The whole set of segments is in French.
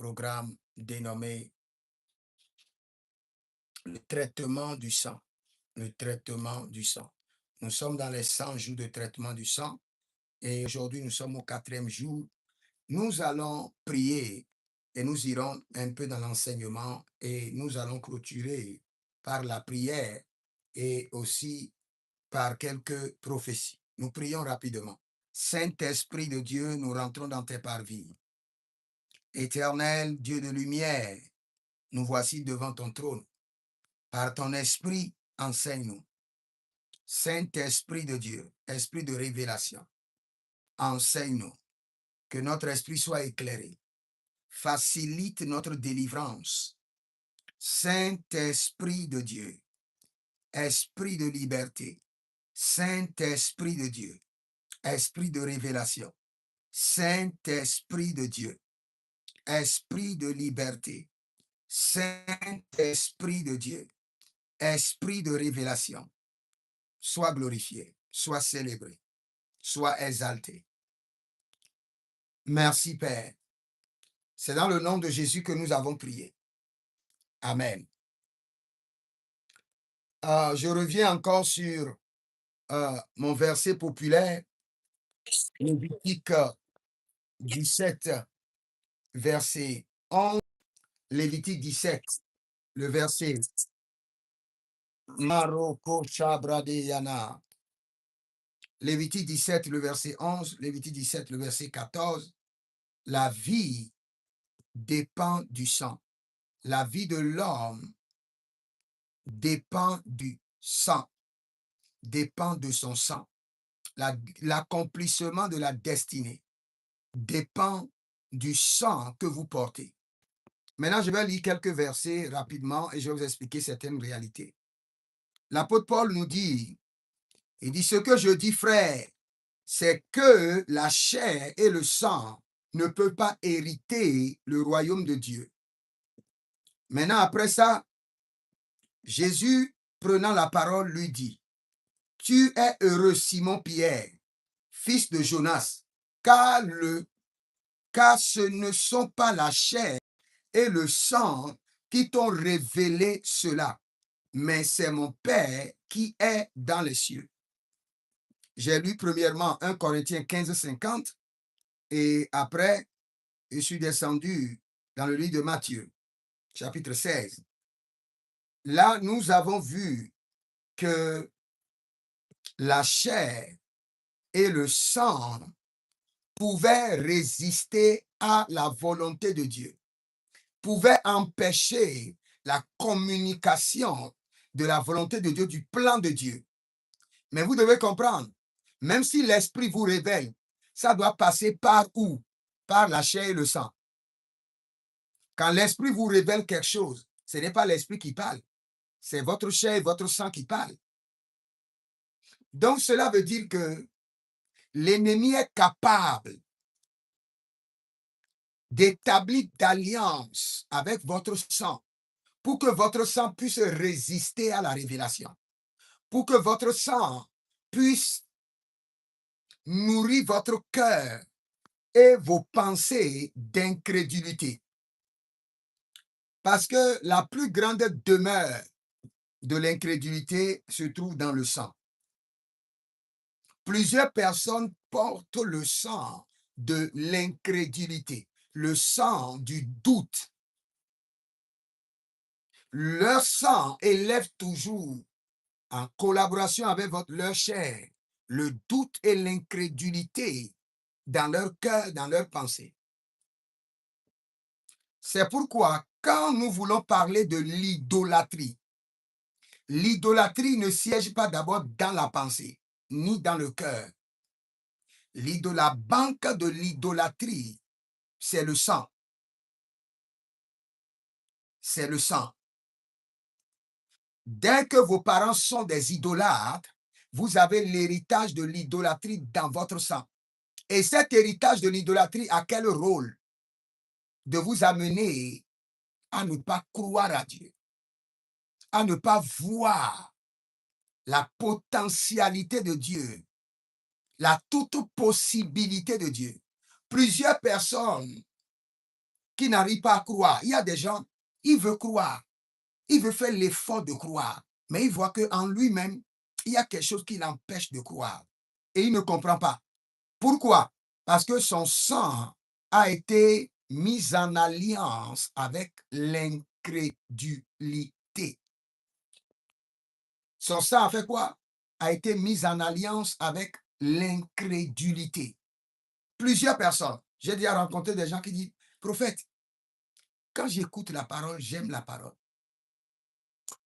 programme dénommé le traitement du sang. Le traitement du sang. Nous sommes dans les 100 jours de traitement du sang et aujourd'hui nous sommes au 4e jour. Nous allons prier et nous irons un peu dans l'enseignement et nous allons clôturer par la prière et aussi par quelques prophéties. Nous prions rapidement. Saint-Esprit de Dieu, nous rentrons dans tes parvis. Éternel Dieu de lumière, nous voici devant ton trône. Par ton esprit, enseigne-nous. Saint-Esprit de Dieu, esprit de révélation, enseigne-nous. Que notre esprit soit éclairé. Facilite notre délivrance. Saint-Esprit de Dieu, esprit de liberté. Saint-Esprit de Dieu, esprit de révélation. Saint-Esprit de Dieu, esprit de liberté. Saint-Esprit de Dieu, esprit de révélation. Sois glorifié, sois célébré, sois exalté. Merci Père. C'est dans le nom de Jésus que nous avons prié. Amen. Je reviens encore sur mon verset populaire, Lévitique 17, verset 11. Lévitique 17, le verset Maroko Chabradeyana. Lévitique 17, le verset 11. Lévitique 17, le verset 14. La vie dépend du sang. La vie de l'homme dépend du sang, dépend de son sang. L'accomplissement de la destinée dépend du sang que vous portez. Maintenant, je vais lire quelques versets rapidement et je vais vous expliquer certaines réalités. L'apôtre Paul nous dit, il dit, ce que je dis, frère, c'est que la chair et le sang ne peuvent pas hériter le royaume de Dieu. Maintenant, après ça, Jésus, prenant la parole, lui dit, tu es heureux, Simon-Pierre, fils de Jonas, car ce ne sont pas la chair et le sang qui t'ont révélé cela, mais c'est mon Père qui est dans les cieux. J'ai lu premièrement 1 Corinthiens 15, 50 et après, je suis descendu dans le livre de Matthieu, chapitre 16. Là, nous avons vu que la chair et le sang pouvaient résister à la volonté de Dieu, pouvaient empêcher la communication de la volonté de Dieu, du plan de Dieu. Mais vous devez comprendre, même si l'esprit vous révèle, ça doit passer par où? Par la chair et le sang. Quand l'esprit vous révèle quelque chose, ce n'est pas l'esprit qui parle, c'est votre chair et votre sang qui parlent. Donc cela veut dire que l'ennemi est capable d'établir d'alliance avec votre sang pour que votre sang puisse résister à la révélation, pour que votre sang puisse nourrir votre cœur et vos pensées d'incrédulité. Parce que la plus grande demeure de l'incrédulité se trouve dans le sang. Plusieurs personnes portent le sang de l'incrédulité, le sang du doute. Leur sang élève toujours, en collaboration avec leur chair, le doute et l'incrédulité dans leur cœur, dans leurs pensées. C'est pourquoi, quand nous voulons parler de l'idolâtrie ne siège pas d'abord dans la pensée, ni dans le cœur. La banque de l'idolâtrie, c'est le sang. C'est le sang. Dès que vos parents sont des idolâtres, vous avez l'héritage de l'idolâtrie dans votre sang. Et cet héritage de l'idolâtrie a quel rôle? De vous amener à ne pas croire à Dieu, à ne pas voir la potentialité de Dieu, la toute possibilité de Dieu. Plusieurs personnes qui n'arrivent pas à croire. Il y a des gens, ils veulent croire, ils veulent faire l'effort de croire, mais ils voient qu'en lui-même, il y a quelque chose qui l'empêche de croire. Et il ne comprend pas. Pourquoi? Parce que son sang a été mis en alliance avec l'incrédulité. Son sang a fait quoi? A été mis en alliance avec l'incrédulité. Plusieurs personnes, j'ai déjà rencontré des gens qui disent, prophète, quand j'écoute la parole, j'aime la parole.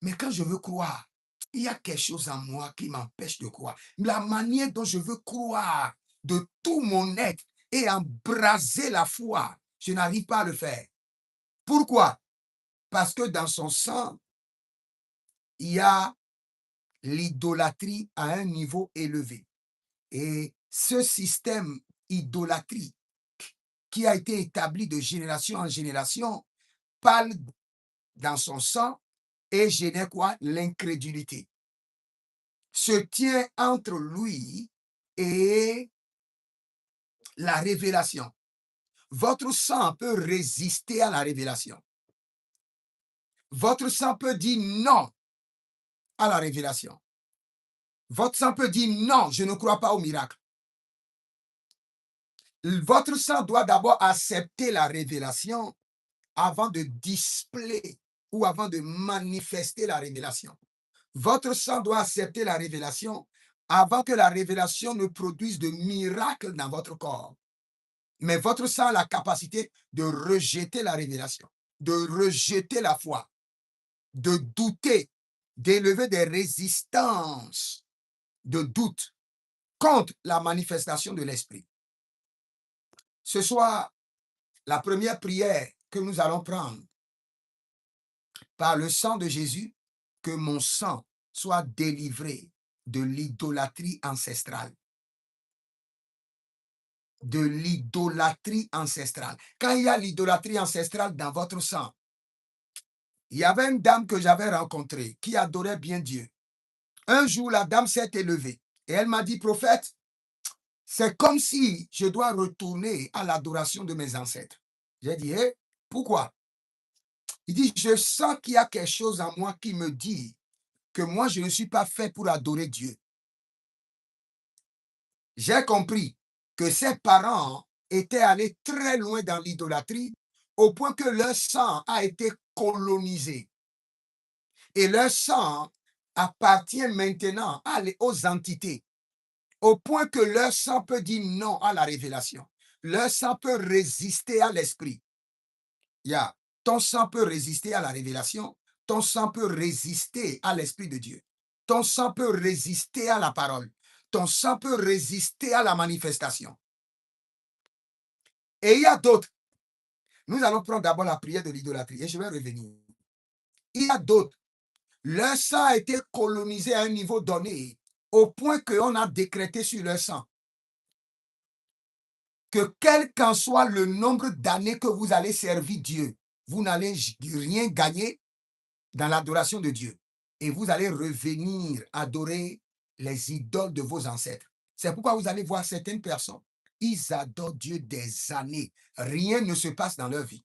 Mais quand je veux croire, il y a quelque chose en moi qui m'empêche de croire. La manière dont je veux croire de tout mon être et embraser la foi, je n'arrive pas à le faire. Pourquoi? Parce que dans son sang, il y a l'idolâtrie à un niveau élevé. Et ce système idolâtrie qui a été établi de génération en génération parle dans son sang et génère quoi? L'incrédulité. Se tient entre lui et la révélation. Votre sang peut résister à la révélation. Votre sang peut dire non à la révélation. Votre sang peut dire non, je ne crois pas au miracle. Votre sang doit d'abord accepter la révélation avant de displayer ou avant de manifester la révélation. Votre sang doit accepter la révélation avant que la révélation ne produise de miracles dans votre corps. Mais votre sang a la capacité de rejeter la révélation, de rejeter la foi, de douter, d'élever des résistances de doute contre la manifestation de l'esprit. Ce soir, la première prière que nous allons prendre par le sang de Jésus, que mon sang soit délivré de l'idolâtrie ancestrale. De l'idolâtrie ancestrale. Quand il y a l'idolâtrie ancestrale dans votre sang, il y avait une dame que j'avais rencontrée qui adorait bien Dieu. Un jour, la dame s'est élevée et elle m'a dit, prophète, c'est comme si je dois retourner à l'adoration de mes ancêtres. J'ai dit, pourquoi? Il dit, je sens qu'il y a quelque chose en moi qui me dit que moi, je ne suis pas fait pour adorer Dieu. J'ai compris que ses parents étaient allés très loin dans l'idolâtrie au point que leur sang a été colonisé. Et leur sang appartient maintenant aux entités, au point que leur sang peut dire non à la révélation. Leur sang peut résister à l'esprit. Yeah. Ton sang peut résister à la révélation, ton sang peut résister à l'esprit de Dieu. Ton sang peut résister à la parole. Ton sang peut résister à la manifestation. Et il y a d'autres. Nous allons prendre d'abord la prière de l'idolâtrie et je vais revenir. Il y a d'autres. Leur sang a été colonisé à un niveau donné au point qu'on a décrété sur leur sang que quel qu'en soit le nombre d'années que vous allez servir Dieu, vous n'allez rien gagner dans l'adoration de Dieu. Et vous allez revenir adorer les idoles de vos ancêtres. C'est pourquoi vous allez voir certaines personnes, ils adorent Dieu des années. Rien ne se passe dans leur vie.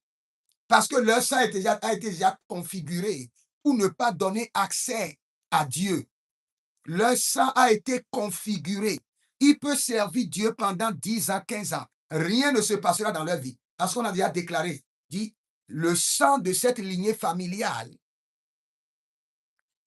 Parce que leur sang a été déjà configuré pour ne pas donner accès à Dieu. Leur sang a été configuré. Il peut servir Dieu pendant 10 ans, 15 ans. Rien ne se passera dans leur vie. Parce qu'on a déjà déclaré, dit, le sang de cette lignée familiale,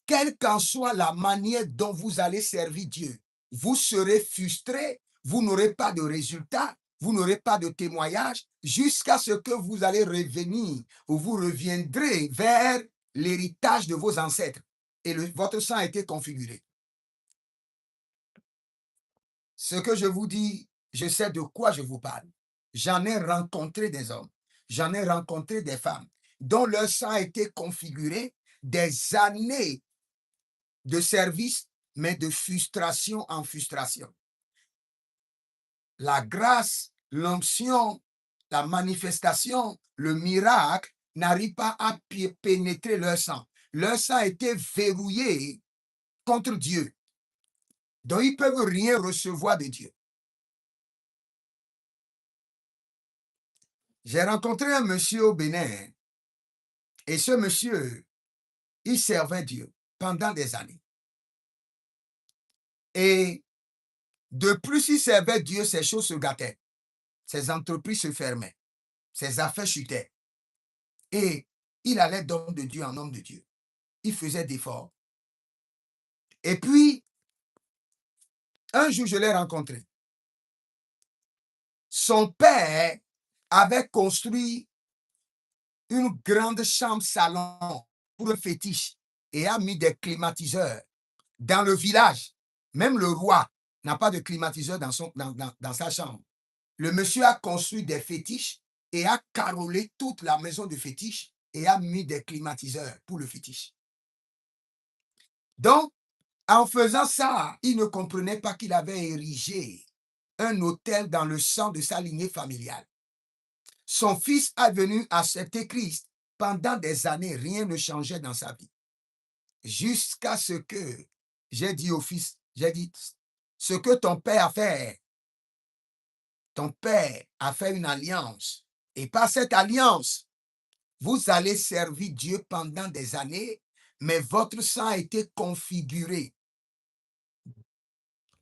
quelle qu'en soit la manière dont vous allez servir Dieu, vous serez frustré, vous n'aurez pas de résultat, vous n'aurez pas de témoignage jusqu'à ce que vous allez revenir ou vous reviendrez vers l'héritage de vos ancêtres. Et votre sang a été configuré. Ce que je vous dis, je sais de quoi je vous parle. J'en ai rencontré des hommes, j'en ai rencontré des femmes dont leur sang a été configuré des années de service, mais de frustration en frustration. La grâce, l'onction, la manifestation, le miracle n'arrivent pas à pénétrer leur sang. Leur sang a été verrouillé contre Dieu. Donc, ils ne peuvent rien recevoir de Dieu. J'ai rencontré un monsieur au Bénin et ce monsieur, il servait Dieu pendant des années. Et de plus il servait Dieu, ses choses se gâtaient. Ses entreprises se fermaient. Ses affaires chutaient. Et il allait d'homme de Dieu en homme de Dieu. Il faisait d'efforts. Et puis, un jour, je l'ai rencontré. Son père avait construit une grande chambre salon pour un fétiche et a mis des climatiseurs dans le village. Même le roi n'a pas de climatiseur dans sa chambre. Le monsieur a construit des fétiches et a carrelé toute la maison de fétiche et a mis des climatiseurs pour le fétiche. Donc, en faisant ça, il ne comprenait pas qu'il avait érigé un hôtel dans le sang de sa lignée familiale. Son fils est venu accepter Christ. Pendant des années, rien ne changeait dans sa vie. Jusqu'à ce que j'ai dit au fils, j'ai dit, ce que ton père a fait une alliance. Et par cette alliance, vous allez servir Dieu pendant des années, mais votre sang a été configuré.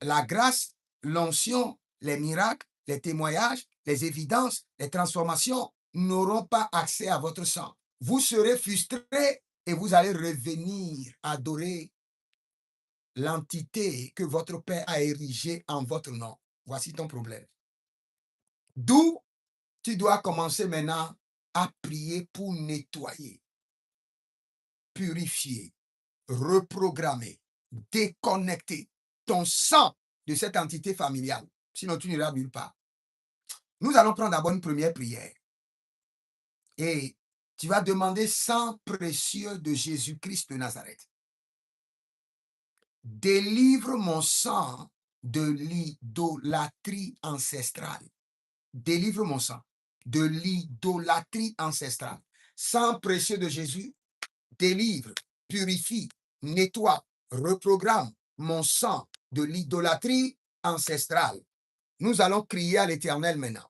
La grâce, l'onction, les miracles, les témoignages, les évidences, les transformations n'auront pas accès à votre sang. Vous serez frustré et vous allez revenir adorer l'entité que votre père a érigée en votre nom. Voici ton problème. D'où tu dois commencer maintenant à prier pour nettoyer, purifier, reprogrammer, déconnecter ton sang de cette entité familiale. Sinon, tu n'iras nulle part. Nous allons prendre d'abord une première prière. Et tu vas demander sang précieux de Jésus-Christ de Nazareth. Délivre mon sang de l'idolâtrie ancestrale. Délivre mon sang de l'idolâtrie ancestrale. Sang précieux de Jésus, délivre, purifie, nettoie, reprogramme mon sang de l'idolâtrie ancestrale. Nous allons crier à l'Éternel maintenant.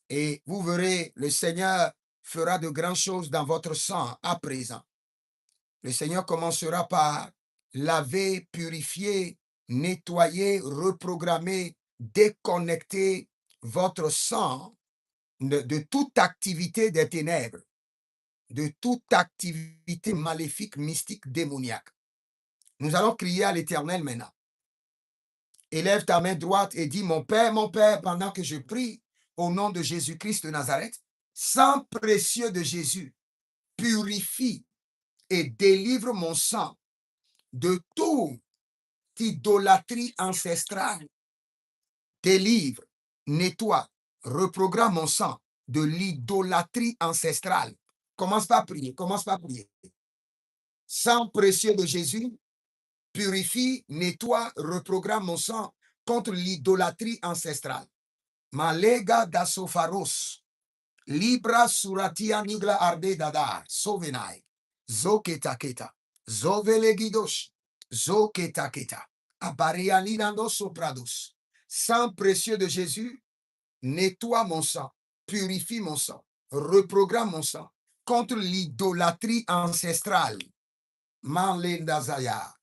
Et vous verrez, le Seigneur fera de grandes choses dans votre sang à présent. Le Seigneur commencera par laver, purifier, nettoyer, reprogrammer, déconnecter votre sang de toute activité des ténèbres, de toute activité maléfique, mystique, démoniaque. Nous allons crier à l'Éternel maintenant. Élève ta main droite et dis, mon Père, pendant que je prie au nom de Jésus-Christ de Nazareth, sang précieux de Jésus, purifie et délivre mon sang de toute idolâtrie ancestrale. Délivre, nettoie, reprogramme mon sang de l'idolâtrie ancestrale. Commence par prier, Sang précieux de Jésus, purifie, nettoie, reprogramme mon sang contre l'idolâtrie ancestrale. Malega da sofaros, libra suratia nigla arde dada, sovenai, zoketaketa, zovelegidosh, zoketaketa, abarialinando soprados. Sang précieux de Jésus, nettoie mon sang, purifie mon sang, reprogramme mon sang contre l'idolâtrie ancestrale. Manlendazaya,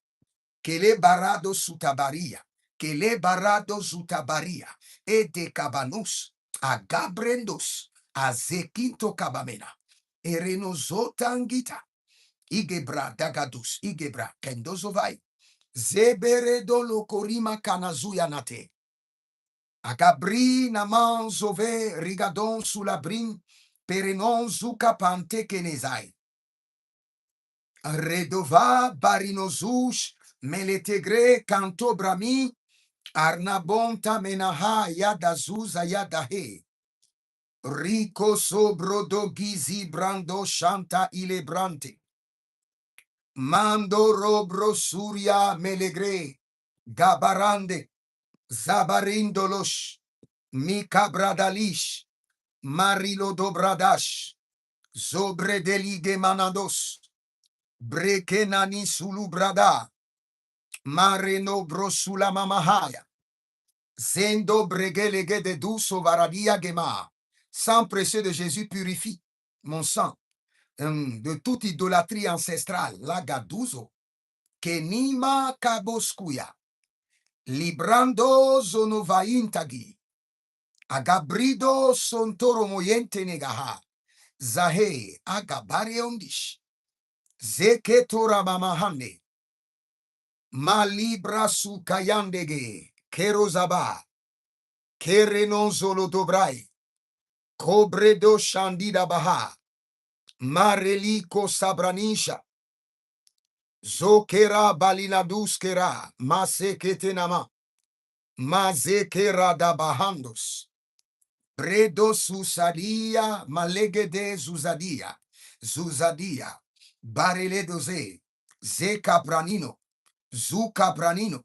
kele barado sutabaria, kele barado zutabaria, et de cabanus, a gabrendos, a zekinto kabamena, erenozotangita, igebra dagadus, igebra kendozovai, zeberedo lokorima kanazuya nate. Agabri naman zove rigadon sulabrin perenon zuka pante kenezai. Redova barinozush meletegre kanto brami arnabonta menaha yadazuza yadahe. Rico sobro dogizi brando shanta ilebrante. Mando robro suria melegre gabarande zabarindolosh Mika bradalish, marilo dobradash, zobre delige manados, brekenani sulu brada, mareno brosula mamahaya, zendo bregelege de duso varadia gema, Sang précieux de Jésus purifie mon sang de toute idolâtrie ancestrale. Lagaduzo, Kenima Kaboskuya, Librando Zonovaintagi, Agabrido Sontoro Moyente Negaha, Zahe Agabariondish, Zeketora Mamahane, Malibra Sukayandege, Kerozaba, Kerenonzolo Dobrai, Cobredo Shandida Baha, Mareliko Sabranisha, Zokera Balinaduskera, Maseketenama, Mazekera da Bahandos, Bredo Susadia, Malegede Zuzadia, Zuzadia, Barele Doze, Zekapranino, Zukapranino,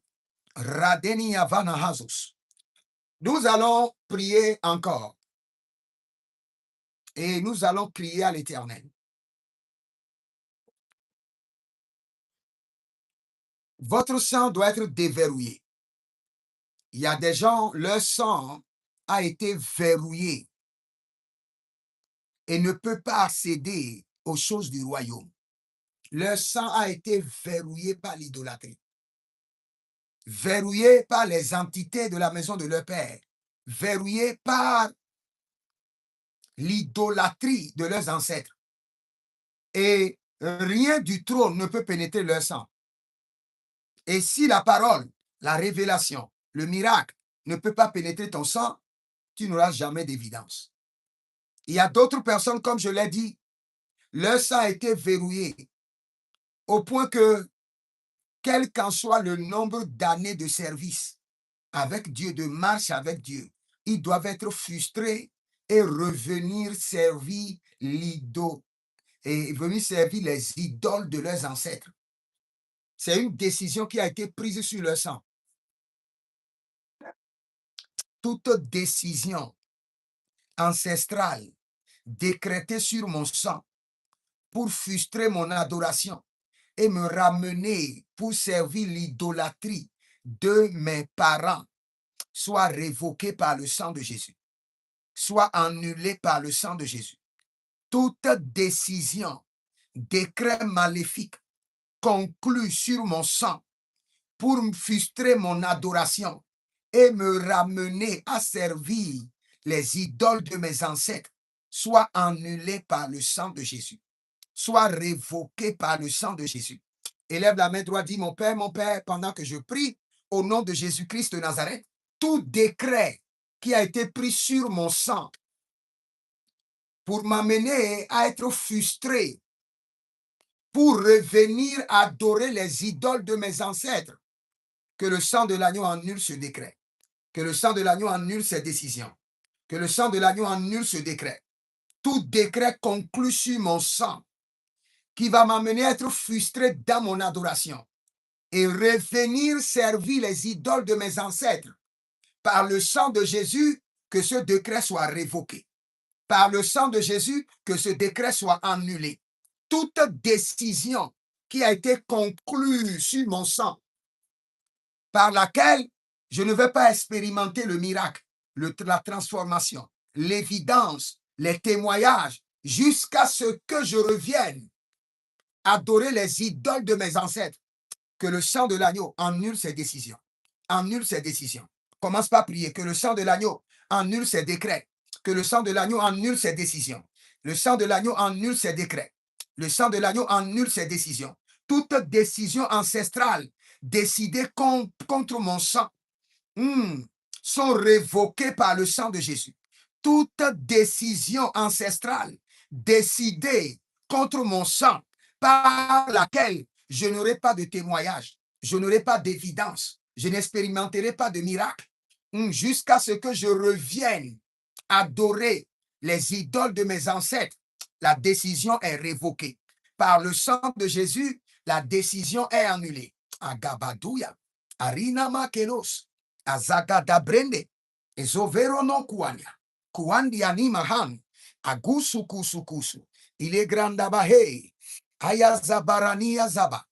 Radeni Havana Hazos. Nous allons prier encore et nous allons crier à l'Éternel. Votre sang doit être déverrouillé. Il y a des gens, leur sang a été verrouillé et ne peut pas accéder aux choses du royaume. Leur sang a été verrouillé par l'idolâtrie, verrouillé par les entités de la maison de leur père, verrouillé par l'idolâtrie de leurs ancêtres. Et rien du trône ne peut pénétrer leur sang. Et si la parole, la révélation, le miracle ne peut pas pénétrer ton sang, tu n'auras jamais d'évidence. Il y a d'autres personnes, comme je l'ai dit, leur sang a été verrouillé au point que, quel qu'en soit le nombre d'années de service avec Dieu, de marche avec Dieu, ils doivent être frustrés et revenir servir l'idole et venir servir les idoles de leurs ancêtres. C'est une décision qui a été prise sur leur sang. Toute décision ancestrale décrétée sur mon sang pour frustrer mon adoration et me ramener pour servir l'idolâtrie de mes parents soit révoquée par le sang de Jésus, soit annulée par le sang de Jésus. Toute décision, décret maléfique conclu sur mon sang pour me frustrer mon adoration et me ramener à servir les idoles de mes ancêtres, soit annulé par le sang de Jésus, soit révoqué par le sang de Jésus. Élève la main droite, dis mon Père, pendant que je prie au nom de Jésus-Christ de Nazareth, tout décret qui a été pris sur mon sang pour m'amener à être frustré, pour revenir adorer les idoles de mes ancêtres, que le sang de l'agneau annule ce décret, que le sang de l'agneau annule ces décisions, que le sang de l'agneau annule ce décret. Tout décret conclu sur mon sang qui va m'amener à être frustré dans mon adoration et revenir servir les idoles de mes ancêtres. Par le sang de Jésus, que ce décret soit révoqué. Par le sang de Jésus, que ce décret soit annulé. Toute décision qui a été conclue sur mon sang, par laquelle je ne vais pas expérimenter le miracle, la transformation, l'évidence, les témoignages, jusqu'à ce que je revienne adorer les idoles de mes ancêtres, que le sang de l'agneau annule ces décisions. Annule ces décisions. Commence par prier que le sang de l'agneau annule ses décrets, que le sang de l'agneau annule ses décisions. Le sang de l'agneau annule ses décrets. Le sang de l'agneau annule ses décisions. Toute décision ancestrale décidée contre mon sang sont révoquées par le sang de Jésus. Toute décision ancestrale décidée contre mon sang par laquelle je n'aurai pas de témoignage, je n'aurai pas d'évidence, je n'expérimenterai pas de miracle jusqu'à ce que je revienne adorer les idoles de mes ancêtres. La décision est révoquée. Par le sang de Jésus, la décision est annulée. Agabadouya, Arina Makelos, Azagada Brende, Ezovero no Kuania, Kuandi Animahan, Agusu Kusu Kusu, Ile Grandabahe, Ayazabarania Zaba,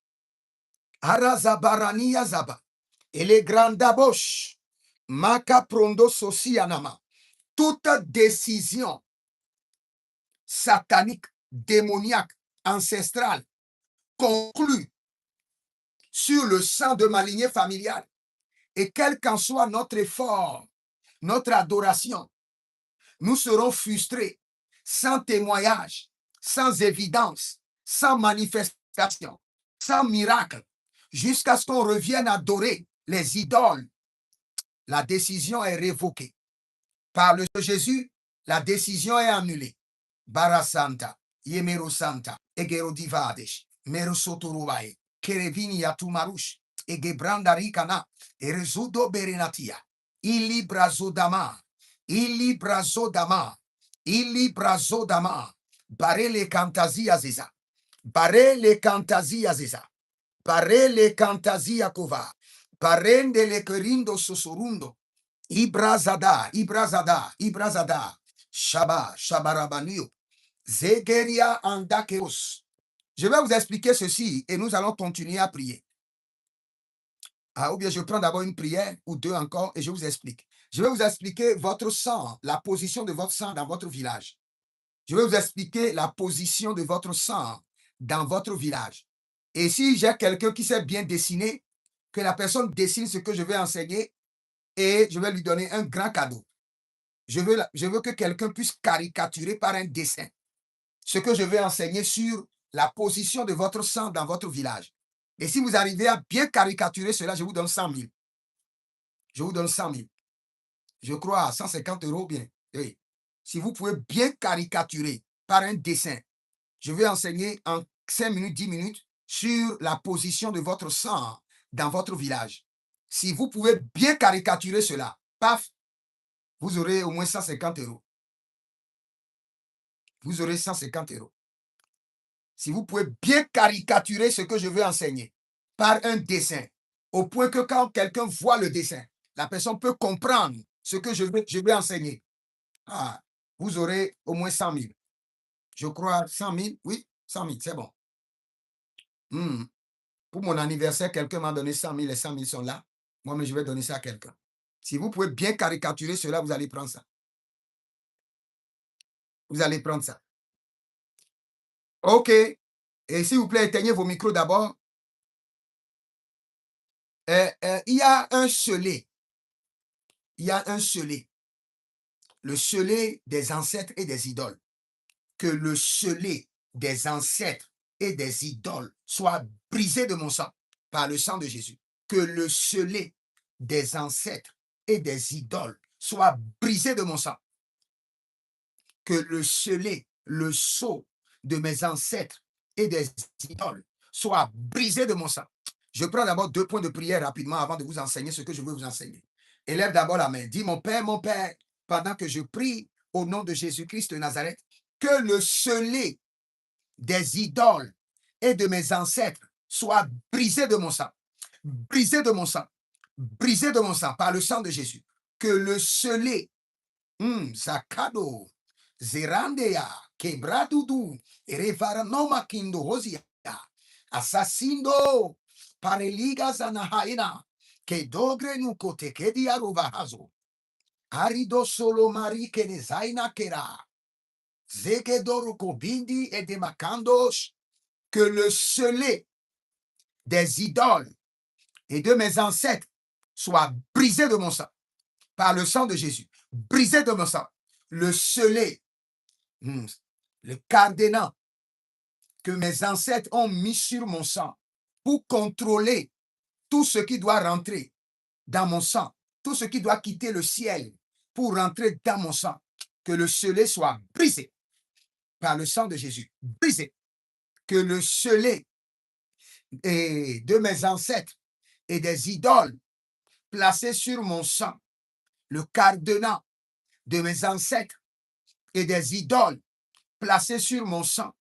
Arazabarania Zaba, Ele Grandabosh, Maka Prondo Sosianama. Toute décision satanique, démoniaque, ancestral, conclut sur le sang de ma lignée familiale. Et quel qu'en soit notre effort, notre adoration, nous serons frustrés, sans témoignage, sans évidence, sans manifestation, sans miracle, jusqu'à ce qu'on revienne adorer les idoles. La décision est révoquée. Par le Jésus, la décision est annulée. Barasanta, Yemero Santa, Egero Divades, Merosoturubae, Kerevini Yatumarush, Egebranda Rikana, Erezudo Berenatia, Ili Brazodama, Ili Brazodama, Ili Brazodama, Barele Cantazia Ziza, Barele Cantazia Ziza, Barele Cantazia Kova, Barende le Querindo Sosorundo, Ibrazada, Ibrazada, Ibrazada, Shaba, Shabarabanio, Zegeria Andakeos. Je vais vous expliquer ceci et nous allons continuer à prier. Ou bien je prends d'abord une prière ou deux encore et je vous explique. Je vais vous expliquer votre sang, la position de votre sang dans votre village. Je vais vous expliquer la position de votre sang dans votre village. Et si j'ai quelqu'un qui sait bien dessiner, que la personne dessine ce que je vais enseigner et je vais lui donner un grand cadeau. Je veux que quelqu'un puisse caricaturer par un dessin ce que je vais enseigner sur la position de votre sang dans votre village. Et si vous arrivez à bien caricaturer cela, je vous donne 100 000. Je vous donne 100 000. Je crois à 150 € bien. Oui. Si vous pouvez bien caricaturer par un dessin, je vais enseigner en 5 minutes, 10 minutes sur la position de votre sang dans votre village. Si vous pouvez bien caricaturer cela, paf, vous aurez au moins 150 €. Vous aurez 150 €. Si vous pouvez bien caricaturer ce que je veux enseigner par un dessin, au point que quand quelqu'un voit le dessin, la personne peut comprendre ce que je vais enseigner. Vous aurez au moins 100 000. Je crois 100 000, oui, 100 000, c'est bon. Pour mon anniversaire, quelqu'un m'a donné 100 000, les 100 000 sont là. Moi, mais je vais donner ça à quelqu'un. Si vous pouvez bien caricaturer cela, vous allez prendre ça. Vous allez prendre ça. OK. Et s'il vous plaît, éteignez vos micros d'abord. Il y a un scellé. Il y a un scellé. Le scellé des ancêtres et des idoles. Que le scellé des ancêtres et des idoles soit brisé de mon sang par le sang de Jésus. Que le scellé des ancêtres et des idoles soit brisé de mon sang. Que le scellé, le sceau de mes ancêtres et des idoles soit brisé de mon sang. Je prends d'abord 2 points de prière rapidement avant de vous enseigner ce que je veux vous enseigner. Élève d'abord la main. Dis, mon Père, pendant que je prie au nom de Jésus-Christ de Nazareth, que le scellé des idoles et de mes ancêtres soit brisé de mon sang. Brisé de mon sang. Brisé de mon sang par le sang de Jésus. Que le scellé, Zakado, Zerandea, Kebradudu, Revaranoma Kindo Hosia, Assassindo, Pareliga Zanahaina, que dogre nukote kedia rovahazo, Arido solo mari que nezaina kera, Zegedoro kobindi et demakandos, que le scellé des idoles et de mes ancêtres soit brisé de mon sang, par le sang de Jésus, brisé de mon sang, le scellé, le cadenas que mes ancêtres ont mis sur mon sang pour contrôler tout ce qui doit rentrer dans mon sang, tout ce qui doit quitter le ciel pour rentrer dans mon sang, que le scellé soit brisé par le sang de Jésus, brisé, que le scellé de mes ancêtres et des idoles placées sur mon sang, le cadenas de mes ancêtres et des idoles placées sur mon sang,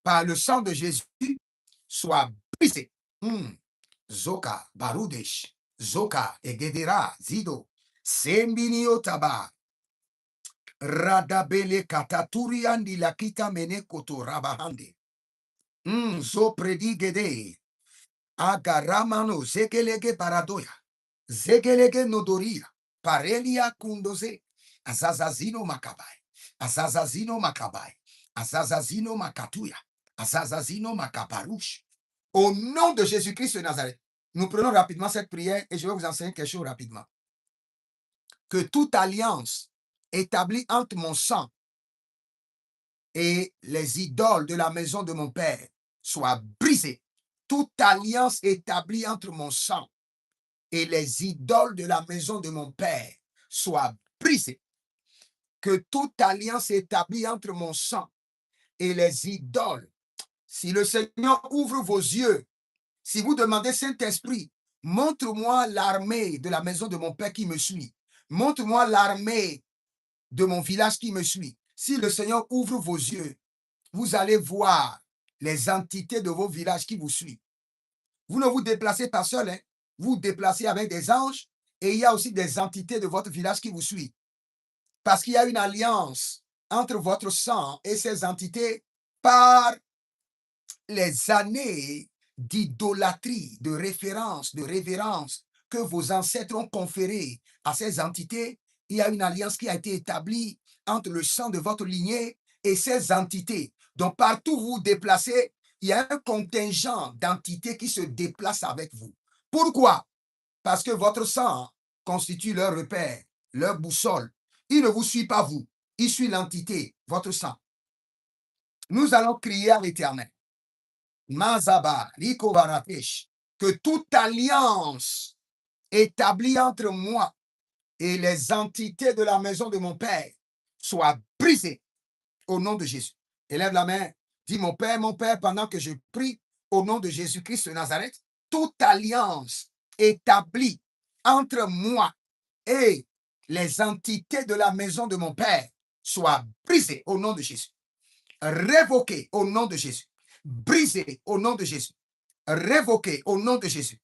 par le sang de Jésus, soit brisé. Zoka, Barudesh, Zoka, Egedera, Zido, Sembinio Taba, Radabele Kataturiandi Lakita Mene Koto Rabahande, Zo Predigede, Agaramano, Zekelege Paradoya, Zekelege Nodoria, Parelia Kundoze, Azazazino Makabai, Azazazino Makabai, Azazazino makatuya. Azazazino makaparouche. Au nom de Jésus-Christ de Nazareth, nous prenons rapidement cette prière et je vais vous enseigner quelque chose rapidement. Que toute alliance établie entre mon sang et les idoles de la maison de mon Père soit brisée. Toute alliance établie entre mon sang et les idoles de la maison de mon Père soit brisée. Que toute alliance établie entre mon sang et les idoles, si le Seigneur ouvre vos yeux, si vous demandez Saint-Esprit, montre-moi l'armée de la maison de mon Père qui me suit. Montre-moi l'armée de mon village qui me suit. Si le Seigneur ouvre vos yeux, vous allez voir les entités de vos villages qui vous suivent. Vous ne vous déplacez pas seul, hein? Vous vous déplacez avec des anges et il y a aussi des entités de votre village qui vous suivent. Parce qu'il y a une alliance entre votre sang et ces entités par les années d'idolâtrie, de référence, de révérence que vos ancêtres ont conféré à ces entités. Il y a une alliance qui a été établie entre le sang de votre lignée et ces entités. Donc, partout où vous vous déplacez, il y a un contingent d'entités qui se déplacent avec vous. Pourquoi? Parce que votre sang constitue leur repère, leur boussole. Il ne vous suit pas vous, il suit l'entité, votre sang. Nous allons crier à l'Éternel. Mazaba, Rikovarapesh, que toute alliance établie entre moi et les entités de la maison de mon Père soit brisée au nom de Jésus. Élève la main, dis mon Père, pendant que je prie au nom de Jésus-Christ de Nazareth, toute alliance établie entre moi et les entités de la maison de mon Père soit brisée au nom de Jésus. Révoquée au nom de Jésus. Brisée au nom de Jésus. Révoquée au nom de Jésus.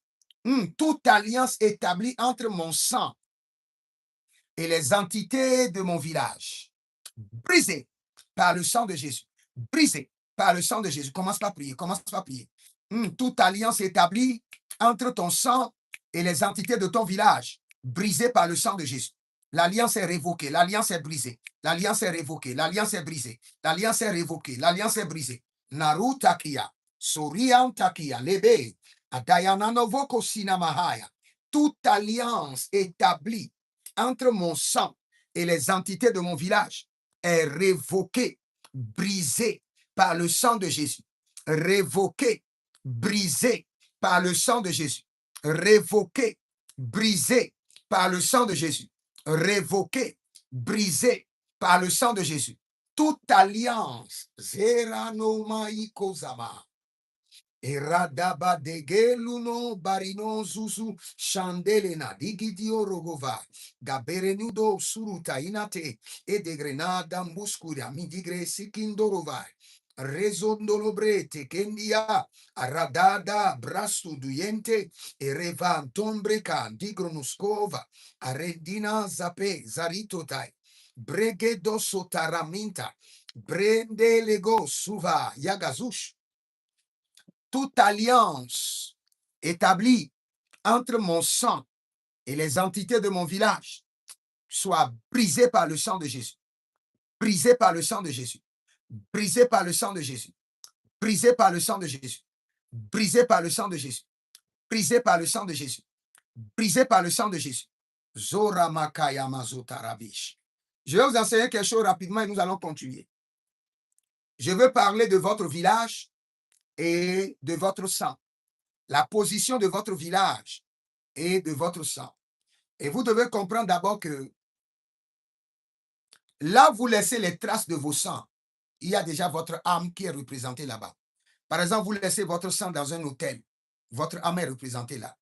Toute alliance établie entre mon sang et les entités de mon village, brisée par le sang de Jésus. Brisée par le sang de Jésus. Commence par prier. Commence par prier. Toute alliance établie entre ton sang et les entités de ton village, brisée par le sang de Jésus. L'alliance est révoquée, l'alliance est brisée, l'alliance est révoquée, l'alliance est brisée, l'alliance est révoquée, l'alliance est brisée. Narutakia, Soriantakia, Lebe, Adayananovoko Sinamahaya. Toute alliance établie entre mon sang et les entités de mon village est révoquée, brisée par le sang de Jésus. Révoquée, brisée par le sang de Jésus. Révoquée, brisée par le sang de Jésus. Révoquée, brisée par le sang de Jésus. Toute alliance, Zeranomaïkozama, Eradaba degeluno barino zuzu chandelena digidio rogova gaberenudo suruta inate e de grenada muscuria midigre sikindorova rezondolobrete kendia aradada brastu duyente e revantombreka digronuskova aredina zape zaritotai bregedo sotaraminta brendelego suva yagazush. Toute alliance établie entre mon sang et les entités de mon village soit brisée par le sang de Jésus. Brisée par le sang de Jésus. Brisée par le sang de Jésus. Brisée par le sang de Jésus. Brisée par le sang de Jésus. Brisée par le sang de Jésus. Brisée par le sang de Jésus. Zora makaya mazotarabish. Je vais vous enseigner quelque chose rapidement et nous allons continuer. Je veux parler de votre village et de votre sang. La position de votre village et de votre sang. Et vous devez comprendre d'abord que là où vous laissez les traces de vos sangs, il y a déjà votre âme qui est représentée là-bas. Par exemple, vous laissez votre sang dans un hôtel, votre âme est représentée là.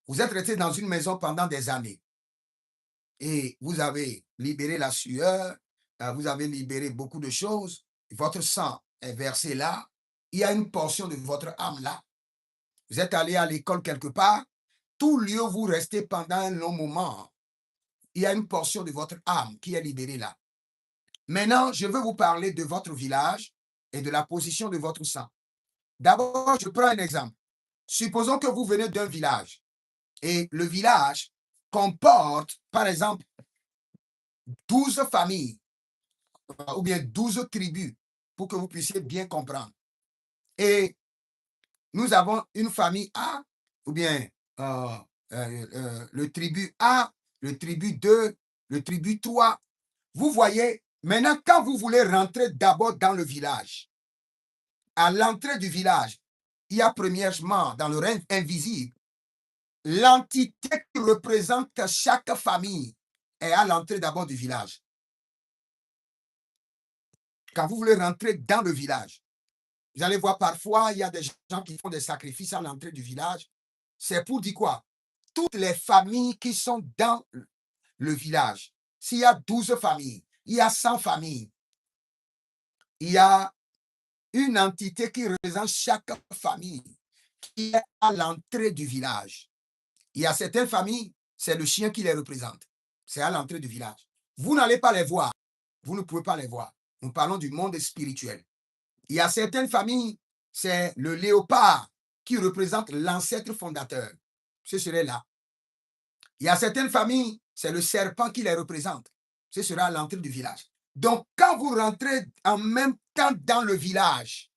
Vous êtes resté dans une maison pendant des années et vous avez libéré la sueur, vous avez libéré beaucoup de choses, votre sang est versé là, il y a une portion de votre âme là. Vous êtes allé à l'école quelque part, tout lieu où vous restez pendant un long moment, il y a une portion de votre âme qui est libérée là. Maintenant, je veux vous parler de votre village et de la position de votre sang. D'abord, je prends un exemple. Supposons que vous venez d'un village et le village comporte, par exemple, 12 familles ou bien 12 tribus. pour que vous puissiez bien comprendre. Et nous avons une famille A, ou bien le tribu A, le tribu 2, le tribu 3. Vous voyez, maintenant, quand vous voulez rentrer d'abord dans le village, à l'entrée du village, il y a premièrement, dans le règne invisible, l'entité qui représente chaque famille est à l'entrée d'abord du village. Quand vous voulez rentrer dans le village, vous allez voir parfois, il y a des gens qui font des sacrifices à l'entrée du village. C'est pour dire quoi? Toutes les familles qui sont dans le village, s'il y a 12 familles, il y a 100 familles, il y a une entité qui représente chaque famille qui est à l'entrée du village. Il y a certaines familles, c'est le chien qui les représente. C'est à l'entrée du village. Vous n'allez pas les voir. Vous ne pouvez pas les voir. Nous parlons du monde spirituel. Il y a certaines familles, c'est le léopard qui représente l'ancêtre fondateur. Ce serait là. Il y a certaines familles, c'est le serpent qui les représente. Ce sera à l'entrée du village. Donc, quand vous rentrez en même temps dans le village,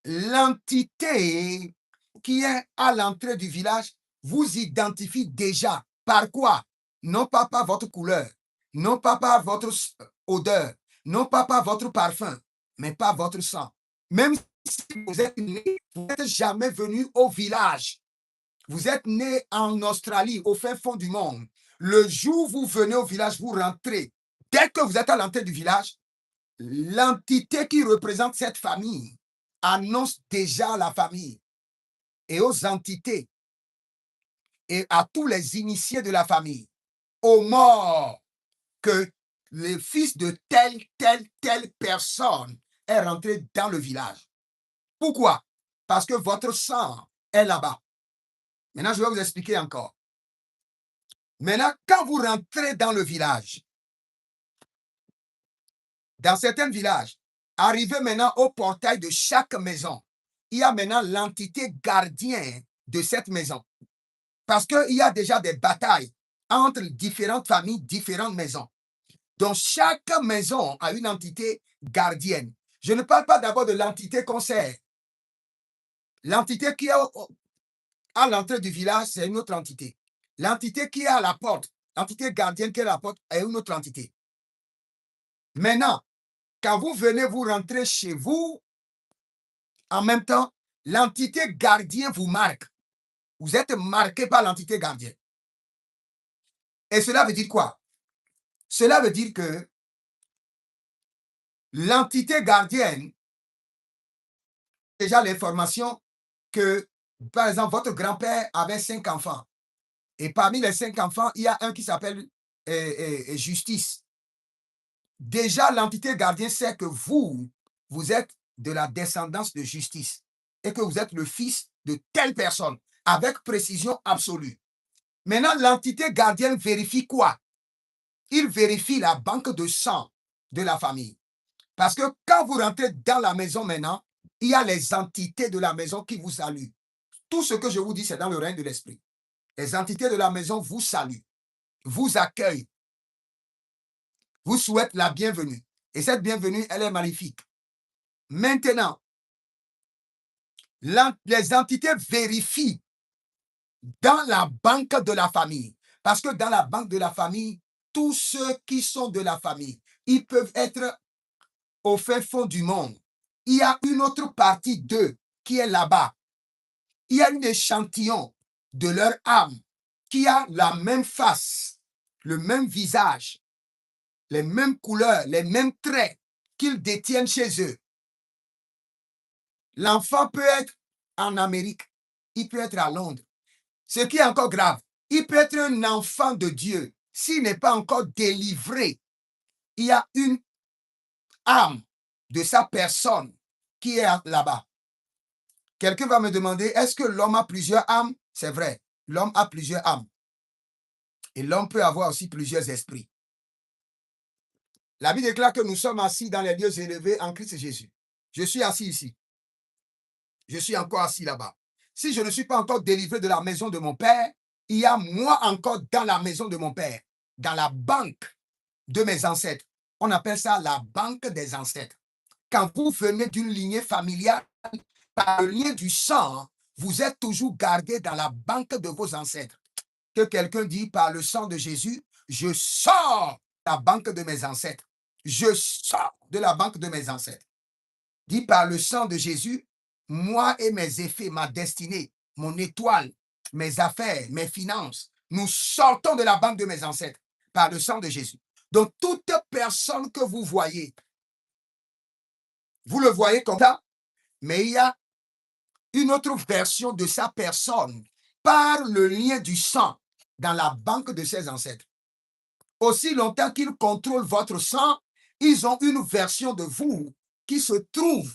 l'entité qui est à l'entrée du village vous identifie déjà. Par quoi? Non pas par votre couleur, non pas par votre odeur, non pas par votre parfum, mais par votre sang. Même si vous êtes né, vous n'êtes jamais venu au village. Vous êtes né en Australie, au fin fond du monde. Le jour où vous venez au village, vous rentrez. Dès que vous êtes à l'entrée du village, l'entité qui représente cette famille annonce déjà la famille et aux entités et à tous les initiés de la famille, aux morts, que le fils de telle personne est rentré dans le village. Pourquoi? Parce que votre sang est là-bas. Maintenant, je vais vous expliquer encore. Maintenant, quand vous rentrez dans le village, dans certains villages, arrivez maintenant au portail de chaque maison. Il y a maintenant l'entité gardienne de cette maison. Parce qu'il y a déjà des batailles entre différentes familles, différentes maisons. Donc, chaque maison a une entité gardienne. Je ne parle pas d'abord de l'entité conseil. L'entité qui est à l'entrée du village, c'est une autre entité. L'entité qui est à la porte, l'entité gardienne qui est à la porte, est une autre entité. Maintenant, quand vous venez vous rentrer chez vous, en même temps, l'entité gardienne vous marque. Vous êtes marqué par l'entité gardienne. Et cela veut dire quoi? Cela veut dire que l'entité gardienne a déjà l'information que, par exemple, votre grand-père avait 5 enfants. Et parmi les 5 enfants, il y a un qui s'appelle Justice. Déjà, l'entité gardienne sait que vous êtes de la descendance de Justice et que vous êtes le fils de telle personne, avec précision absolue. Maintenant, l'entité gardienne vérifie quoi? Il vérifie la banque de sang de la famille. Parce que quand vous rentrez dans la maison maintenant, il y a les entités de la maison qui vous saluent. Tout ce que je vous dis, c'est dans le règne de l'esprit. Les entités de la maison vous saluent, vous accueillent, vous souhaitent la bienvenue. Et cette bienvenue, elle est magnifique. Maintenant, les entités vérifient dans la banque de la famille. Parce que dans la banque de la famille, tous ceux qui sont de la famille, ils peuvent être au fin fond du monde. Il y a une autre partie d'eux qui est là-bas. Il y a un échantillon de leur âme qui a la même face, le même visage, les mêmes couleurs, les mêmes traits qu'ils détiennent chez eux. L'enfant peut être en Amérique, il peut être à Londres. Ce qui est encore grave, il peut être un enfant de Dieu. S'il n'est pas encore délivré, il y a une âme de sa personne qui est là-bas. Quelqu'un va me demander, est-ce que l'homme a plusieurs âmes? C'est vrai, l'homme a plusieurs âmes. Et l'homme peut avoir aussi plusieurs esprits. La Bible déclare que nous sommes assis dans les lieux élevés en Christ Jésus. Je suis assis ici. Je suis encore assis là-bas. Si je ne suis pas encore délivré de la maison de mon Père, il y a moi encore dans la maison de mon Père, dans la banque de mes ancêtres. On appelle ça la banque des ancêtres. Quand vous venez d'une lignée familiale, par le lien du sang, vous êtes toujours gardé dans la banque de vos ancêtres. Que quelqu'un dit par le sang de Jésus, je sors de la banque de mes ancêtres. Je sors de la banque de mes ancêtres. Dit par le sang de Jésus, moi et mes effets, ma destinée, mon étoile, mes affaires, mes finances, nous sortons de la banque de mes ancêtres par le sang de Jésus. Donc, toute personne que vous voyez, vous le voyez comme ça, mais il y a une autre version de sa personne par le lien du sang dans la banque de ses ancêtres. Aussi longtemps qu'ils contrôlent votre sang, ils ont une version de vous qui se trouve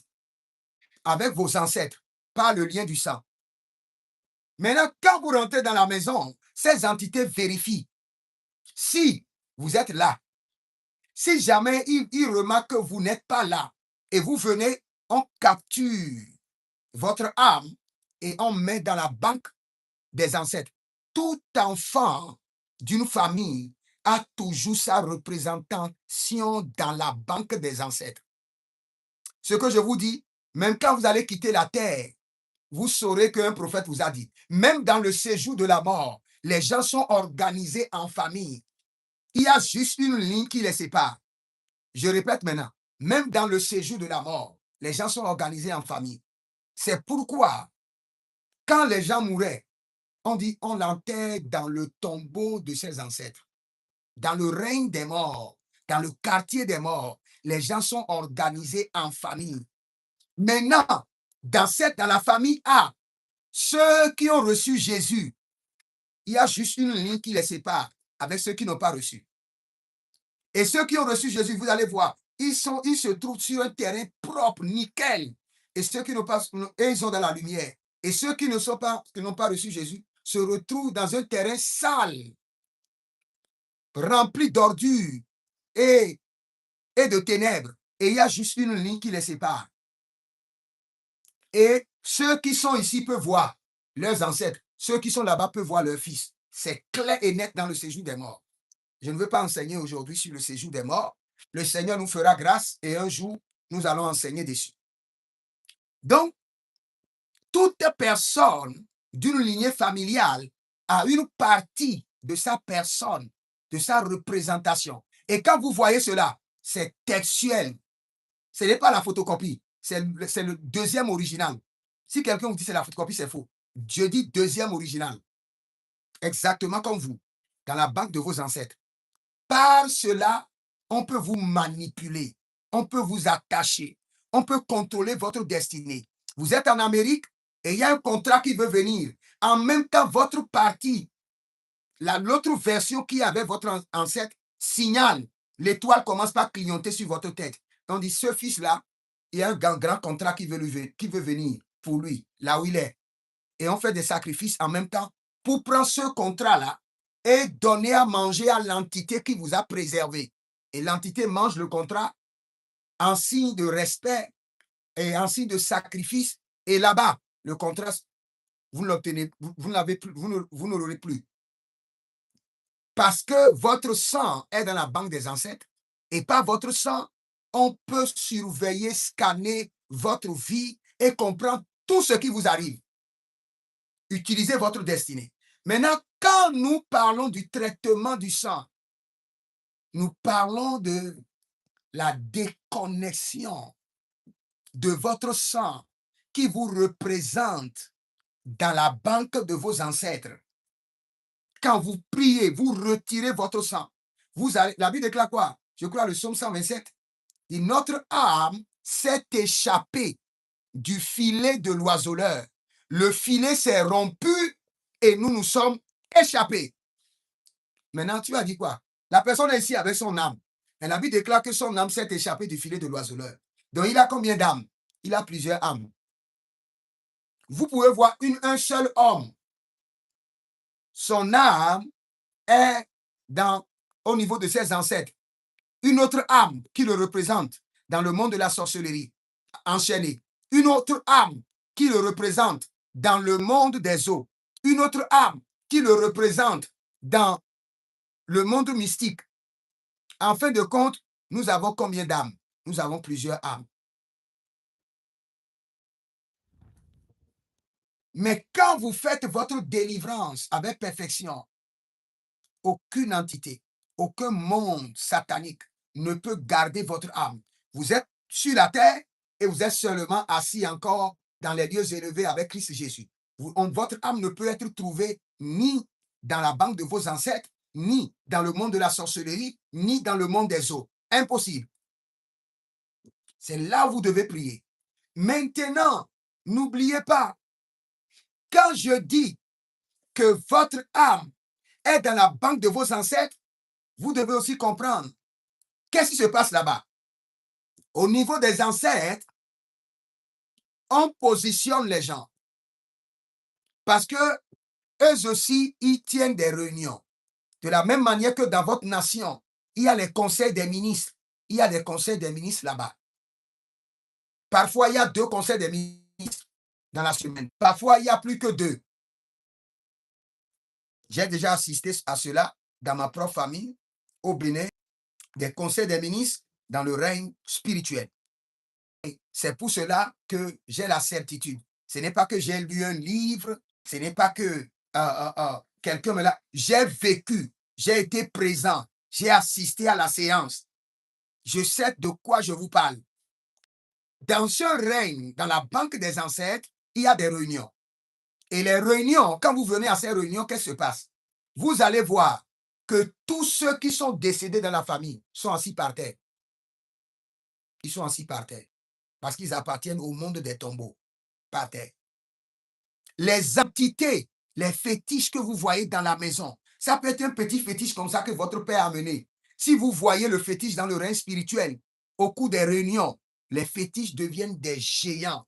avec vos ancêtres par le lien du sang. Maintenant, quand vous rentrez dans la maison, ces entités vérifient si vous êtes là. Si jamais ils remarquent que vous n'êtes pas là et vous venez, on capture votre âme et on met dans la banque des ancêtres. Tout enfant d'une famille a toujours sa représentation dans la banque des ancêtres. Ce que je vous dis, même quand vous allez quitter la terre, vous saurez qu'un prophète vous a dit, même dans le séjour de la mort, les gens sont organisés en famille. Il y a juste une ligne qui les sépare. Je répète maintenant, même dans le séjour de la mort, les gens sont organisés en famille. C'est pourquoi, quand les gens mouraient, on dit on l'enterre dans le tombeau de ses ancêtres. Dans le règne des morts, dans le quartier des morts, les gens sont organisés en famille. Maintenant, dans la famille A, ceux qui ont reçu Jésus, il y a juste une ligne qui les sépare avec ceux qui n'ont pas reçu. Et ceux qui ont reçu Jésus, vous allez voir, ils se trouvent sur un terrain propre, nickel. Et ceux qui n'ont pas, ils sont dans la lumière. Et ceux qui n'ont pas reçu Jésus se retrouvent dans un terrain sale, rempli d'ordures et de ténèbres. Et il y a juste une ligne qui les sépare. Et ceux qui sont ici peuvent voir leurs ancêtres. Ceux qui sont là-bas peuvent voir leurs fils. C'est clair et net dans le séjour des morts. Je ne veux pas enseigner aujourd'hui sur le séjour des morts. Le Seigneur nous fera grâce et un jour, nous allons enseigner dessus. Donc, toute personne d'une lignée familiale a une partie de sa personne, de sa représentation. Et quand vous voyez cela, c'est textuel. Ce n'est pas la photocopie, c'est le deuxième original. Si quelqu'un vous dit c'est la photocopie, c'est faux. Je dis deuxième original. Exactement comme vous, dans la banque de vos ancêtres. Par cela, on peut vous manipuler, on peut vous attacher, on peut contrôler votre destinée. Vous êtes en Amérique et il y a un contrat qui veut venir. En même temps, votre parti, l'autre version qui avait votre ancêtre, signale. L'étoile commence par clignoter sur votre tête. On dit, ce fils-là, il y a un grand contrat qui veut venir pour lui, là où il est. Et on fait des sacrifices en même temps pour prendre ce contrat-là et donner à manger à l'entité qui vous a préservé. Et l'entité mange le contrat en signe de respect et en signe de sacrifice. Et là-bas, le contrat, vous ne l'obtenez, vous n'avez plus, vous ne l'aurez plus. Parce que votre sang est dans la banque des ancêtres et par votre sang, on peut surveiller, scanner votre vie et comprendre tout ce qui vous arrive. Utilisez votre destinée. Maintenant, quand nous parlons du traitement du sang, nous parlons de la déconnexion de votre sang qui vous représente dans la banque de vos ancêtres. Quand vous priez, vous retirez votre sang. La Bible déclare quoi? Je crois le psaume 127. Et notre âme s'est échappée du filet de l'oiseleur. Le filet s'est rompu et nous nous sommes échappés. Maintenant, tu as dit quoi? La personne est ici avec son âme. Et la Bible déclare que son âme s'est échappée du filet de l'oiseleur. Donc, il a combien d'âmes? Il a plusieurs âmes. Vous pouvez voir un seul homme. Son âme est au niveau de ses ancêtres. Une autre âme qui le représente dans le monde de la sorcellerie, enchaînée. Une autre âme qui le représente dans le monde des eaux. Une autre âme qui le représente dans le monde mystique. En fin de compte, Nous avons combien d'âmes? Nous avons plusieurs âmes. Mais quand vous faites votre délivrance avec perfection, aucune entité, aucun monde satanique ne peut garder votre âme. Vous êtes sur la terre et vous êtes seulement assis encore dans les lieux élevés avec Christ Jésus. Votre âme ne peut être trouvée ni dans la banque de vos ancêtres, ni dans le monde de la sorcellerie, ni dans le monde des eaux. Impossible. C'est là où vous devez prier. Maintenant, n'oubliez pas, quand je dis que votre âme est dans la banque de vos ancêtres, vous devez aussi comprendre qu'est-ce qui se passe là-bas. Au niveau des ancêtres, on positionne les gens parce que eux aussi, ils tiennent des réunions. De la même manière que dans votre nation, il y a les conseils des ministres. Il y a des conseils des ministres là-bas. Parfois, il y a 2 conseils des ministres dans la semaine. Parfois, il n'y a plus que 2. J'ai déjà assisté à cela dans ma propre famille, au Bénin, des conseils des ministres dans le règne spirituel. C'est pour cela que j'ai la certitude. Ce n'est pas que j'ai lu un livre, ce n'est pas que quelqu'un me l'a... J'ai vécu, j'ai été présent, j'ai assisté à la séance. Je sais de quoi je vous parle. Dans ce règne, dans la banque des ancêtres, il y a des réunions. Et les réunions, quand vous venez à ces réunions, qu'est-ce qui se passe? Vous allez voir que tous ceux qui sont décédés dans la famille sont assis par terre. Ils sont assis par terre parce qu'ils appartiennent au monde des tombeaux, par terre. Les entités, les fétiches que vous voyez dans la maison, ça peut être un petit fétiche comme ça que votre père a mené. Si vous voyez le fétiche dans le règne spirituel, au cours des réunions, les fétiches deviennent des géants,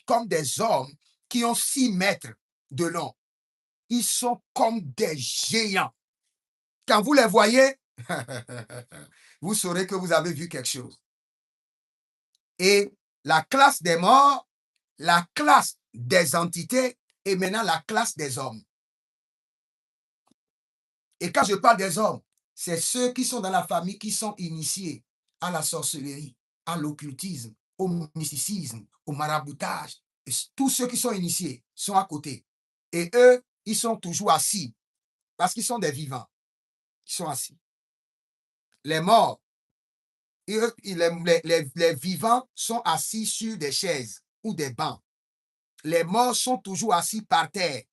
comme des hommes qui ont 6 mètres de long. Ils sont comme des géants. Quand vous les voyez, vous saurez que vous avez vu quelque chose. Et la classe des morts, la classe des entités et maintenant la classe des hommes. Et quand je parle des hommes, c'est ceux qui sont dans la famille qui sont initiés à la sorcellerie, à l'occultisme, au mysticisme, au maraboutage. Et tous ceux qui sont initiés sont à côté. Et eux, ils sont toujours assis parce qu'ils sont des vivants. Ils sont assis. Les morts, les vivants sont assis sur des chaises ou des bancs. Les morts sont toujours assis par terre.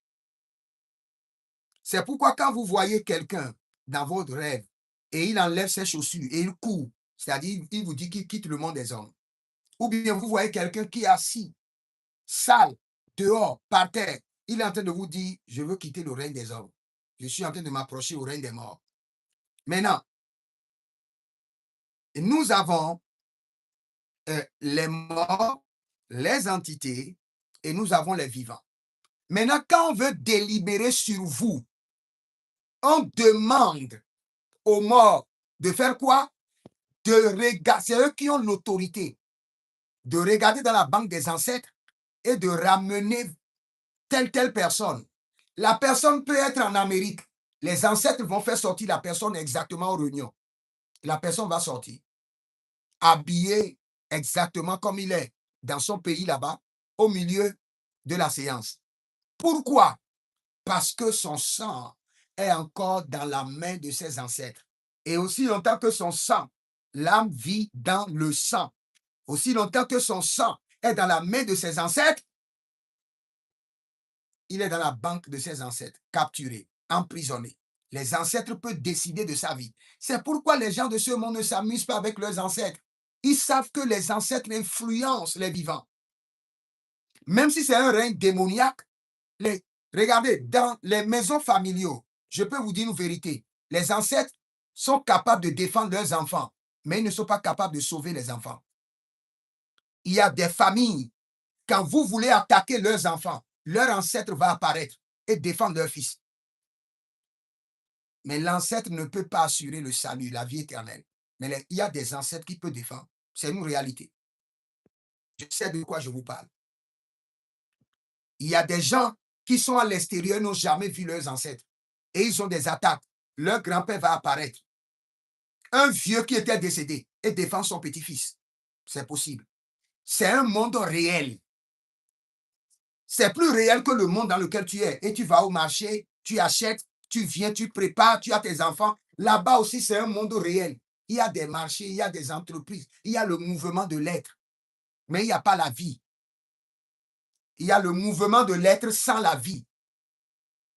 C'est pourquoi quand vous voyez quelqu'un dans votre rêve et il enlève ses chaussures et il court, c'est-à-dire il vous dit qu'il quitte le monde des hommes, ou bien vous voyez quelqu'un qui est assis, sale, dehors, par terre, il est en train de vous dire, je veux quitter le règne des hommes. Je suis en train de m'approcher au règne des morts. Maintenant, nous avons les morts, les entités, et nous avons les vivants. Maintenant, quand on veut délibérer sur vous, on demande aux morts de faire quoi? De regarder, c'est eux qui ont l'autorité de regarder dans la banque des ancêtres et de ramener telle personne. La personne peut être en Amérique. Les ancêtres vont faire sortir la personne exactement aux réunions. La personne va sortir, habillée exactement comme il est dans son pays là-bas, au milieu de la séance. Pourquoi? Parce que son sang est encore dans la main de ses ancêtres. Et aussi longtemps que son sang, l'âme vit dans le sang. Aussi longtemps que son sang est dans la main de ses ancêtres, il est dans la banque de ses ancêtres, capturé, emprisonné. Les ancêtres peuvent décider de sa vie. C'est pourquoi les gens de ce monde ne s'amusent pas avec leurs ancêtres. Ils savent que les ancêtres influencent les vivants. Même si c'est un règne démoniaque, regardez, dans les maisons familiaux, je peux vous dire une vérité. Les ancêtres sont capables de défendre leurs enfants, mais ils ne sont pas capables de sauver les enfants. Il y a des familles, quand vous voulez attaquer leurs enfants, leur ancêtre va apparaître et défendre leur fils. Mais l'ancêtre ne peut pas assurer le salut, la vie éternelle. Mais il y a des ancêtres qui peuvent défendre. C'est une réalité. Je sais de quoi je vous parle. Il y a des gens qui sont à l'extérieur, n'ont jamais vu leurs ancêtres. Et ils ont des attaques. Leur grand-père va apparaître. un vieux qui était décédé et défend son petit-fils. C'est possible. C'est un monde réel. C'est plus réel que le monde dans lequel tu es. Et tu vas au marché, tu achètes, tu viens, tu prépares, tu as tes enfants. Là-bas aussi, c'est un monde réel. Il y a des marchés, il y a des entreprises, il y a le mouvement de l'être. Mais il n'y a pas la vie. Il y a le mouvement de l'être sans la vie.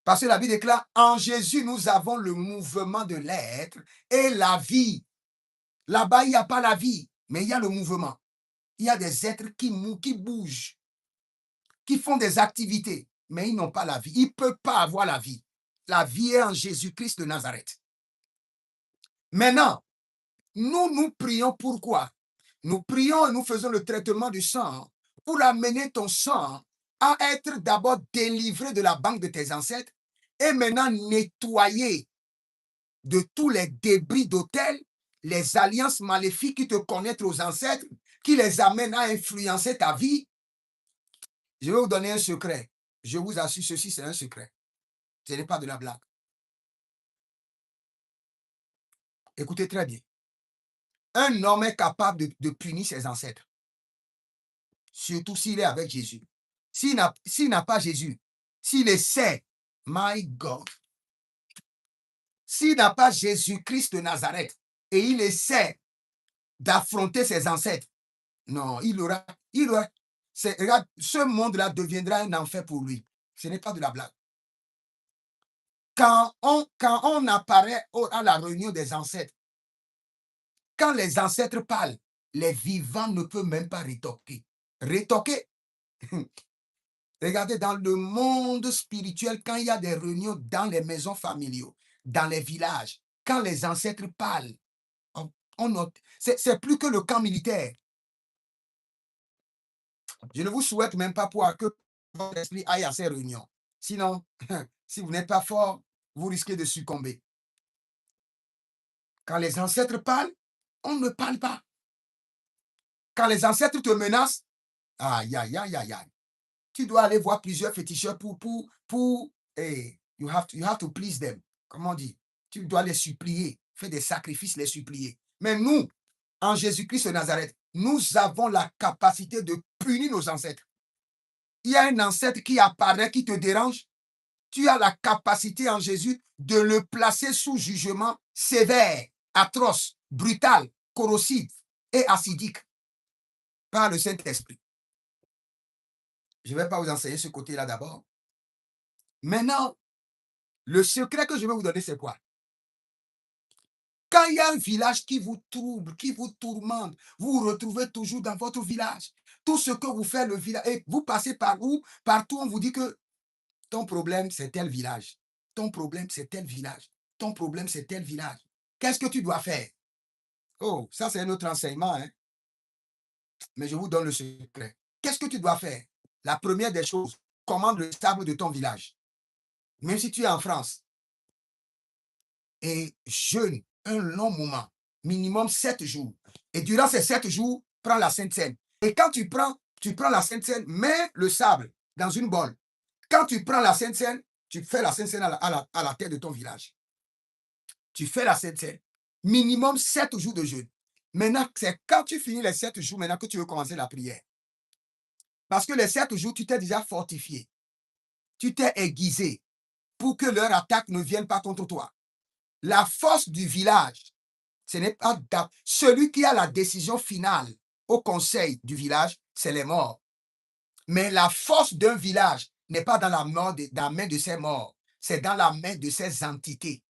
Parce que la Bible déclare, en Jésus, nous avons le mouvement de l'être et la vie. Là-bas, il n'y a pas la vie, mais il y a le mouvement. Il y a des êtres qui bougent, qui font des activités, mais ils n'ont pas la vie. Ils ne peuvent pas avoir la vie. La vie est en Jésus-Christ de Nazareth. Maintenant, nous prions pourquoi? Nous prions et nous faisons le traitement du sang pour amener ton sang à être d'abord délivré de la banque de tes ancêtres et maintenant nettoyé de tous les débris d'autel, les alliances maléfiques qui te connectent aux ancêtres, qui les amènent à influencer ta vie. Je vais vous donner un secret. Je vous assure, ceci, c'est un secret. Ce n'est pas de la blague. Écoutez très bien. Un homme est capable de punir ses ancêtres, surtout s'il est avec Jésus. S'il n'a pas Jésus, s'il essaie, my God, s'il n'a pas Jésus-Christ de Nazareth et il essaie d'affronter ses ancêtres, non, regarde, ce monde-là deviendra un enfer pour lui. Ce n'est pas de la blague. Quand on apparaît à la réunion des ancêtres, quand les ancêtres parlent, les vivants ne peuvent même pas rétorquer. Rétorquer. Regardez, dans le monde spirituel, quand il y a des réunions dans les maisons familiales, dans les villages, quand les ancêtres parlent, c'est plus que le camp militaire. Je ne vous souhaite même pas pour que votre esprit aille à ces réunions. Sinon, si vous n'êtes pas fort, vous risquez de succomber. Quand les ancêtres parlent, on ne parle pas. Quand les ancêtres te menacent, aïe, aïe, aïe, aïe, aïe. Tu dois aller voir plusieurs féticheurs hey, you have to please them. Comment on dit? Tu dois les supplier, faire des sacrifices, les supplier. Mais nous, en Jésus-Christ de Nazareth, nous avons la capacité de punir nos ancêtres. Il y a un ancêtre qui apparaît, qui te dérange. Tu as la capacité en Jésus de le placer sous jugement sévère, atroce, brutal, corrosif et acidique par le Saint-Esprit. Je ne vais pas vous enseigner ce côté-là d'abord. Maintenant, le secret que je vais vous donner, c'est quoi? Quand il y a un village qui vous trouble, qui vous tourmente, vous vous retrouvez toujours dans votre village. Tout ce que vous faites, le village, et vous passez par où? Partout, on vous dit que ton problème, c'est tel village. Ton problème, c'est tel village. Ton problème, c'est tel village. Qu'est-ce que tu dois faire? Oh, ça, c'est un autre enseignement, hein? Mais je vous donne le secret. Qu'est-ce que tu dois faire? La première des choses, commande le stable de ton village. Même si tu es en France. Et jeûne un long moment, minimum 7 jours. Et durant ces 7 jours, prends la Sainte Seine. Et quand tu prends la Sainte Seine, mets le sable dans une bolle. Quand tu prends la Sainte Seine, tu fais la Sainte Seine à la tête de ton village. Tu fais la Sainte Seine. Minimum 7 jours de jeûne. Maintenant, c'est quand tu finis les 7 jours, maintenant que tu veux commencer la prière. Parce que les 7 jours, tu t'es déjà fortifié. Tu t'es aiguisé pour que leur attaque ne vienne pas contre toi. La force du village, ce n'est pas celui qui a la décision finale au conseil du village, c'est les morts. Mais la force d'un village n'est pas dans dans la main de ses morts, c'est dans la main de ses entités.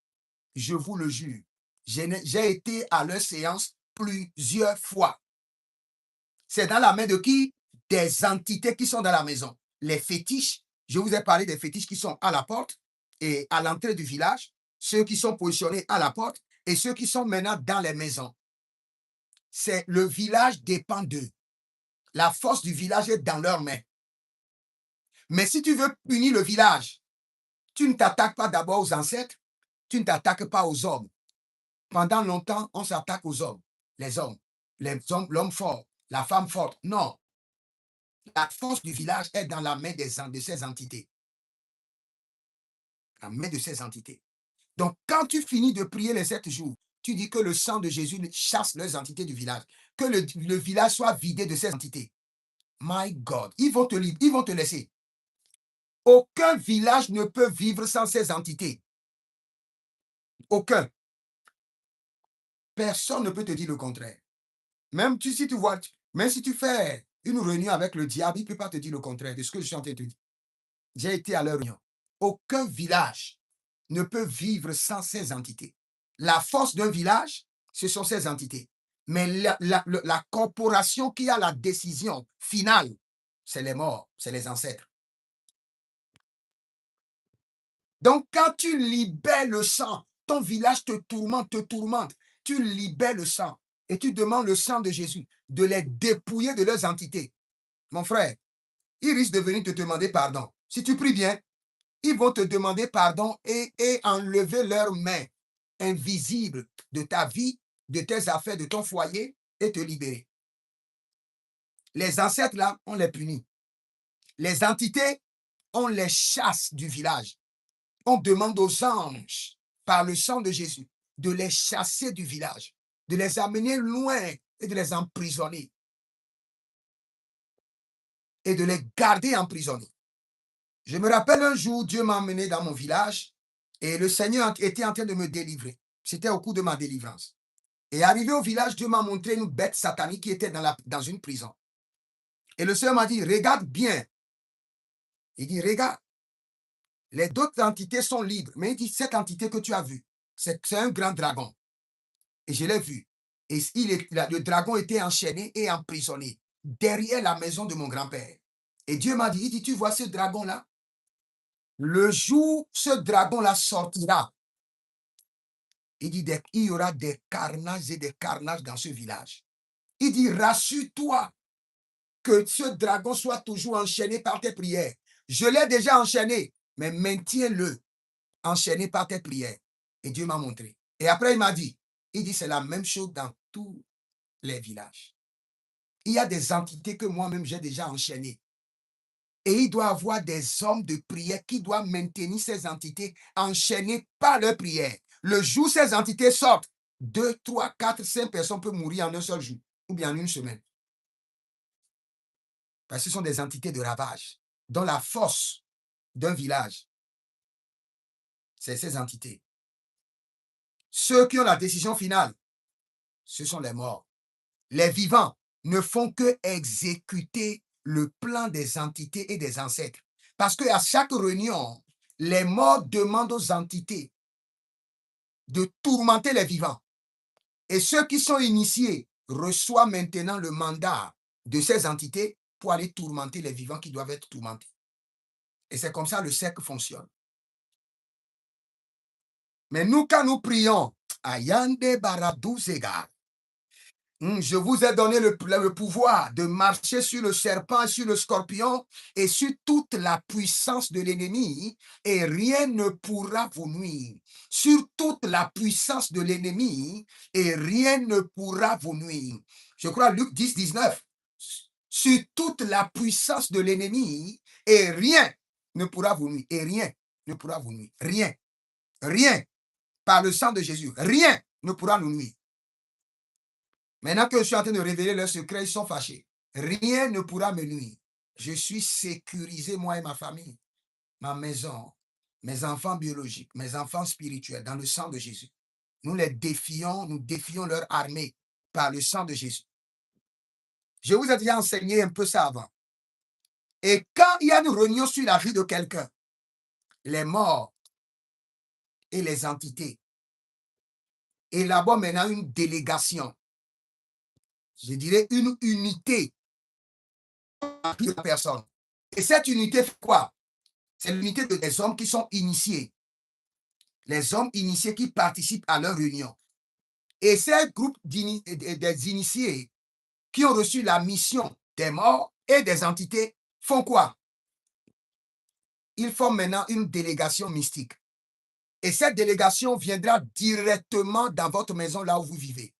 Je vous le jure. J'ai été à leur séance plusieurs fois. C'est dans la main de qui? Des entités qui sont dans la maison. Les fétiches, je vous ai parlé des fétiches qui sont à la porte et à l'entrée du village, ceux qui sont positionnés à la porte et ceux qui sont maintenant dans les maisons. C'est le village dépend d'eux. La force du village est dans leurs mains. Mais si tu veux punir le village, tu ne t'attaques pas d'abord aux ancêtres, tu ne t'attaques pas aux hommes. Pendant longtemps, on s'attaque aux hommes, l'homme fort, la femme forte. Non. La force du village est dans la main de ces entités. La main de ces entités. Donc, quand tu finis de prier les 7 jours, tu dis que le sang de Jésus chasse les entités du village. Que le village soit vidé de ces entités. My God, ils vont te laisser. Aucun village ne peut vivre sans ces entités. Aucun. Personne ne peut te dire le contraire. Même si tu vois, même si tu fais une réunion avec le diable, il ne peut pas te dire le contraire de ce que je suis en train de te dire. J'ai été à leur réunion. Aucun village ne peut vivre sans ces entités. La force d'un village, ce sont ces entités. Mais la corporation qui a la décision finale, c'est les morts, c'est les ancêtres. Donc, quand tu libères le sang, ton village te tourmente. Tu libères le sang et tu demandes le sang de Jésus de les dépouiller de leurs entités. Mon frère, ils risquent de venir te demander pardon. Si tu pries bien, ils vont te demander pardon et enlever leurs mains invisibles de ta vie, de tes affaires, de ton foyer et te libérer. Les ancêtres, là, on les punit. Les entités, on les chasse du village. On demande aux anges, par le sang de Jésus, de les chasser du village, de les amener loin et de les emprisonner. Et de les garder emprisonnés. Je me rappelle un jour, Dieu m'a emmené dans mon village et le Seigneur était en train de me délivrer. C'était au cours de ma délivrance. Et arrivé au village, Dieu m'a montré une bête satanique qui était dans une prison. Et le Seigneur m'a dit, regarde bien. Il dit, regarde. Les autres entités sont libres. Mais il dit, cette entité que tu as vue, c'est un grand dragon. Et je l'ai vu. Et le dragon était enchaîné et emprisonné derrière la maison de mon grand-père. Et Dieu m'a dit, il dit, tu vois ce dragon-là? Le jour où ce dragon-là sortira, il dit, il y aura des carnages et des carnages dans ce village. Il dit, rassure-toi que ce dragon soit toujours enchaîné par tes prières. Je l'ai déjà enchaîné, mais maintiens-le enchaîné par tes prières. Et Dieu m'a montré. Et après, il m'a dit, c'est la même chose dans tous les villages. Il y a des entités que moi-même j'ai déjà enchaînées. Et il doit y avoir des hommes de prière qui doivent maintenir ces entités enchaînées par leur prière. Le jour où ces entités sortent, 2, 3, 4, 5 personnes peuvent mourir en un seul jour ou bien en une semaine. Parce que ce sont des entités de ravage dont la force d'un village, c'est ces entités. Ceux qui ont la décision finale, ce sont les morts. Les vivants ne font que exécuter le plan des entités et des ancêtres. Parce qu'à chaque réunion, les morts demandent aux entités de tourmenter les vivants. Et ceux qui sont initiés reçoivent maintenant le mandat de ces entités pour aller tourmenter les vivants qui doivent être tourmentés. Et c'est comme ça le cercle fonctionne. Mais nous, quand nous prions, Ayande Baraduzega, je vous ai donné le pouvoir de marcher sur le serpent, sur le scorpion et sur toute la puissance de l'ennemi et rien ne pourra vous nuire. Sur toute la puissance de l'ennemi et rien ne pourra vous nuire. Je crois Luc 10, 19. Sur toute la puissance de l'ennemi et rien ne pourra vous nuire. Et rien ne pourra vous nuire. Rien. Rien. Par le sang de Jésus. Rien ne pourra nous nuire. Maintenant que je suis en train de révéler leurs secrets, ils sont fâchés. Rien ne pourra me nuire. Je suis sécurisé, moi et ma famille, ma maison, mes enfants biologiques, mes enfants spirituels, dans le sang de Jésus. Nous les défions, nous défions leur armée par le sang de Jésus. Je vous ai déjà enseigné un peu ça avant. Et quand il y a une réunion sur la vie de quelqu'un, les morts et les entités élaborent maintenant une délégation. Je dirais une unité de la personne. Et cette unité fait quoi? C'est l'unité des hommes qui sont initiés. Les hommes initiés qui participent à leur réunion. Et ces groupes des initiés qui ont reçu la mission des morts et des entités font quoi? Ils forment maintenant une délégation mystique. Et cette délégation viendra directement dans votre maison, là où vous vivez.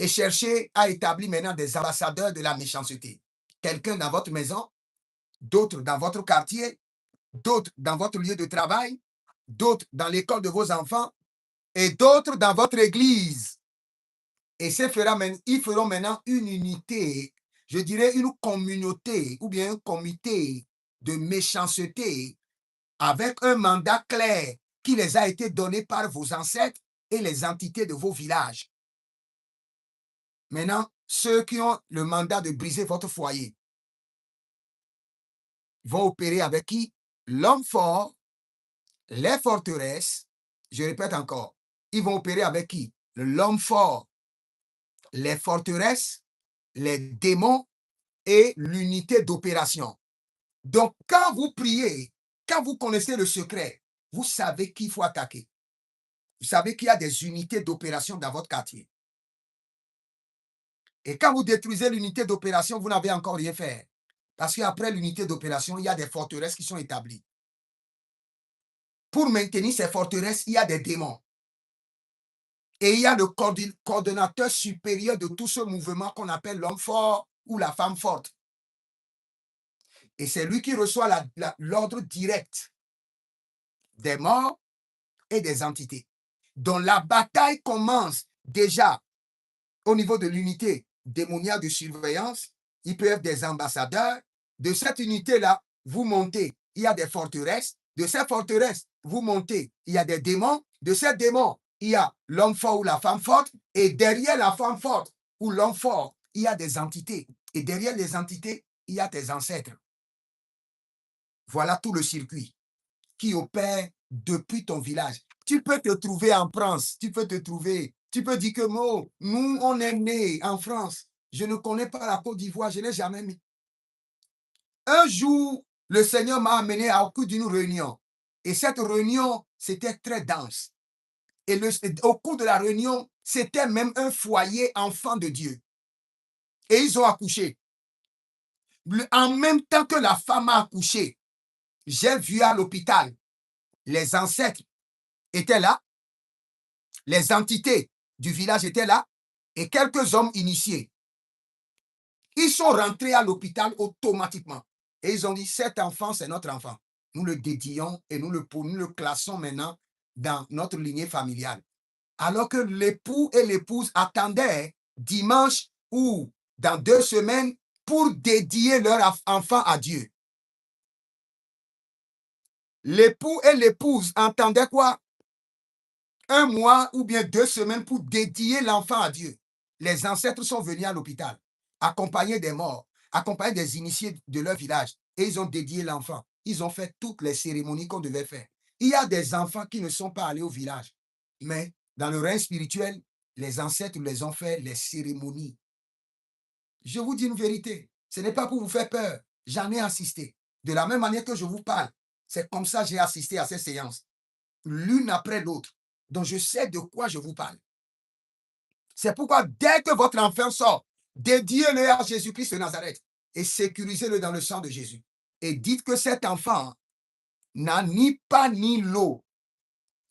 Et chercher à établir maintenant des ambassadeurs de la méchanceté. Quelqu'un dans votre maison, d'autres dans votre quartier, d'autres dans votre lieu de travail, d'autres dans l'école de vos enfants, et d'autres dans votre église. Et ils feront maintenant une unité, je dirais une communauté ou bien un comité de méchanceté avec un mandat clair qui les a été donné par vos ancêtres et les entités de vos villages. Maintenant, ceux qui ont le mandat de briser votre foyer vont opérer avec qui? L'homme fort, les forteresses, je répète encore, ils vont opérer avec qui? L'homme fort, les forteresses, les démons et l'unité d'opération. Donc, quand vous priez, quand vous connaissez le secret, vous savez qu'il faut attaquer. Vous savez qu'il y a des unités d'opération dans votre quartier. Et quand vous détruisez l'unité d'opération, vous n'avez encore rien fait. Parce qu'après l'unité d'opération, il y a des forteresses qui sont établies. Pour maintenir ces forteresses, il y a des démons. Et il y a le coordonnateur supérieur de tout ce mouvement qu'on appelle l'homme fort ou la femme forte. Et c'est lui qui reçoit l'ordre direct des morts et des entités. Donc la bataille commence déjà au niveau de l'unité démoniaque de surveillance. Ils peuvent être des ambassadeurs. De cette unité-là, vous montez, il y a des forteresses. De ces forteresses, vous montez, il y a des démons. De ces démons, il y a l'homme fort ou la femme forte. Et derrière la femme forte ou l'homme fort, il y a des entités. Et derrière les entités, il y a tes ancêtres. Voilà tout le circuit qui opère depuis ton village. Tu peux te trouver en France, tu peux dire que nous, on est nés en France. Je ne connais pas la Côte d'Ivoire, je ne l'ai jamais mis. Un jour, le Seigneur m'a amené au cours d'une réunion. Et cette réunion, c'était très dense. Et au cours de la réunion, c'était même un foyer enfant de Dieu. Et ils ont accouché. En même temps que la femme a accouché, j'ai vu à l'hôpital, les ancêtres étaient là, les entités du village étaient là, et quelques hommes initiés. Ils sont rentrés à l'hôpital automatiquement. Et ils ont dit, cet enfant, c'est notre enfant. Nous le dédions et nous le classons maintenant dans notre lignée familiale. Alors que l'époux et l'épouse attendaient dimanche ou dans 2 semaines pour dédier leur enfant à Dieu. L'époux et l'épouse entendaient quoi? 1 mois ou bien 2 semaines pour dédier l'enfant à Dieu. Les ancêtres sont venus à l'hôpital, accompagnés des morts, accompagnés des initiés de leur village, et ils ont dédié l'enfant. Ils ont fait toutes les cérémonies qu'on devait faire. Il y a des enfants qui ne sont pas allés au village, mais dans le règne spirituel, les ancêtres les ont fait les cérémonies. Je vous dis une vérité, ce n'est pas pour vous faire peur. J'en ai assisté. De la même manière que je vous parle, c'est comme ça que j'ai assisté à ces séances, l'une après l'autre. Donc, je sais de quoi je vous parle. C'est pourquoi, dès que votre enfant sort, dédiez-le à Jésus-Christ de Nazareth et sécurisez-le dans le sang de Jésus. Et dites que cet enfant n'a ni pas ni l'eau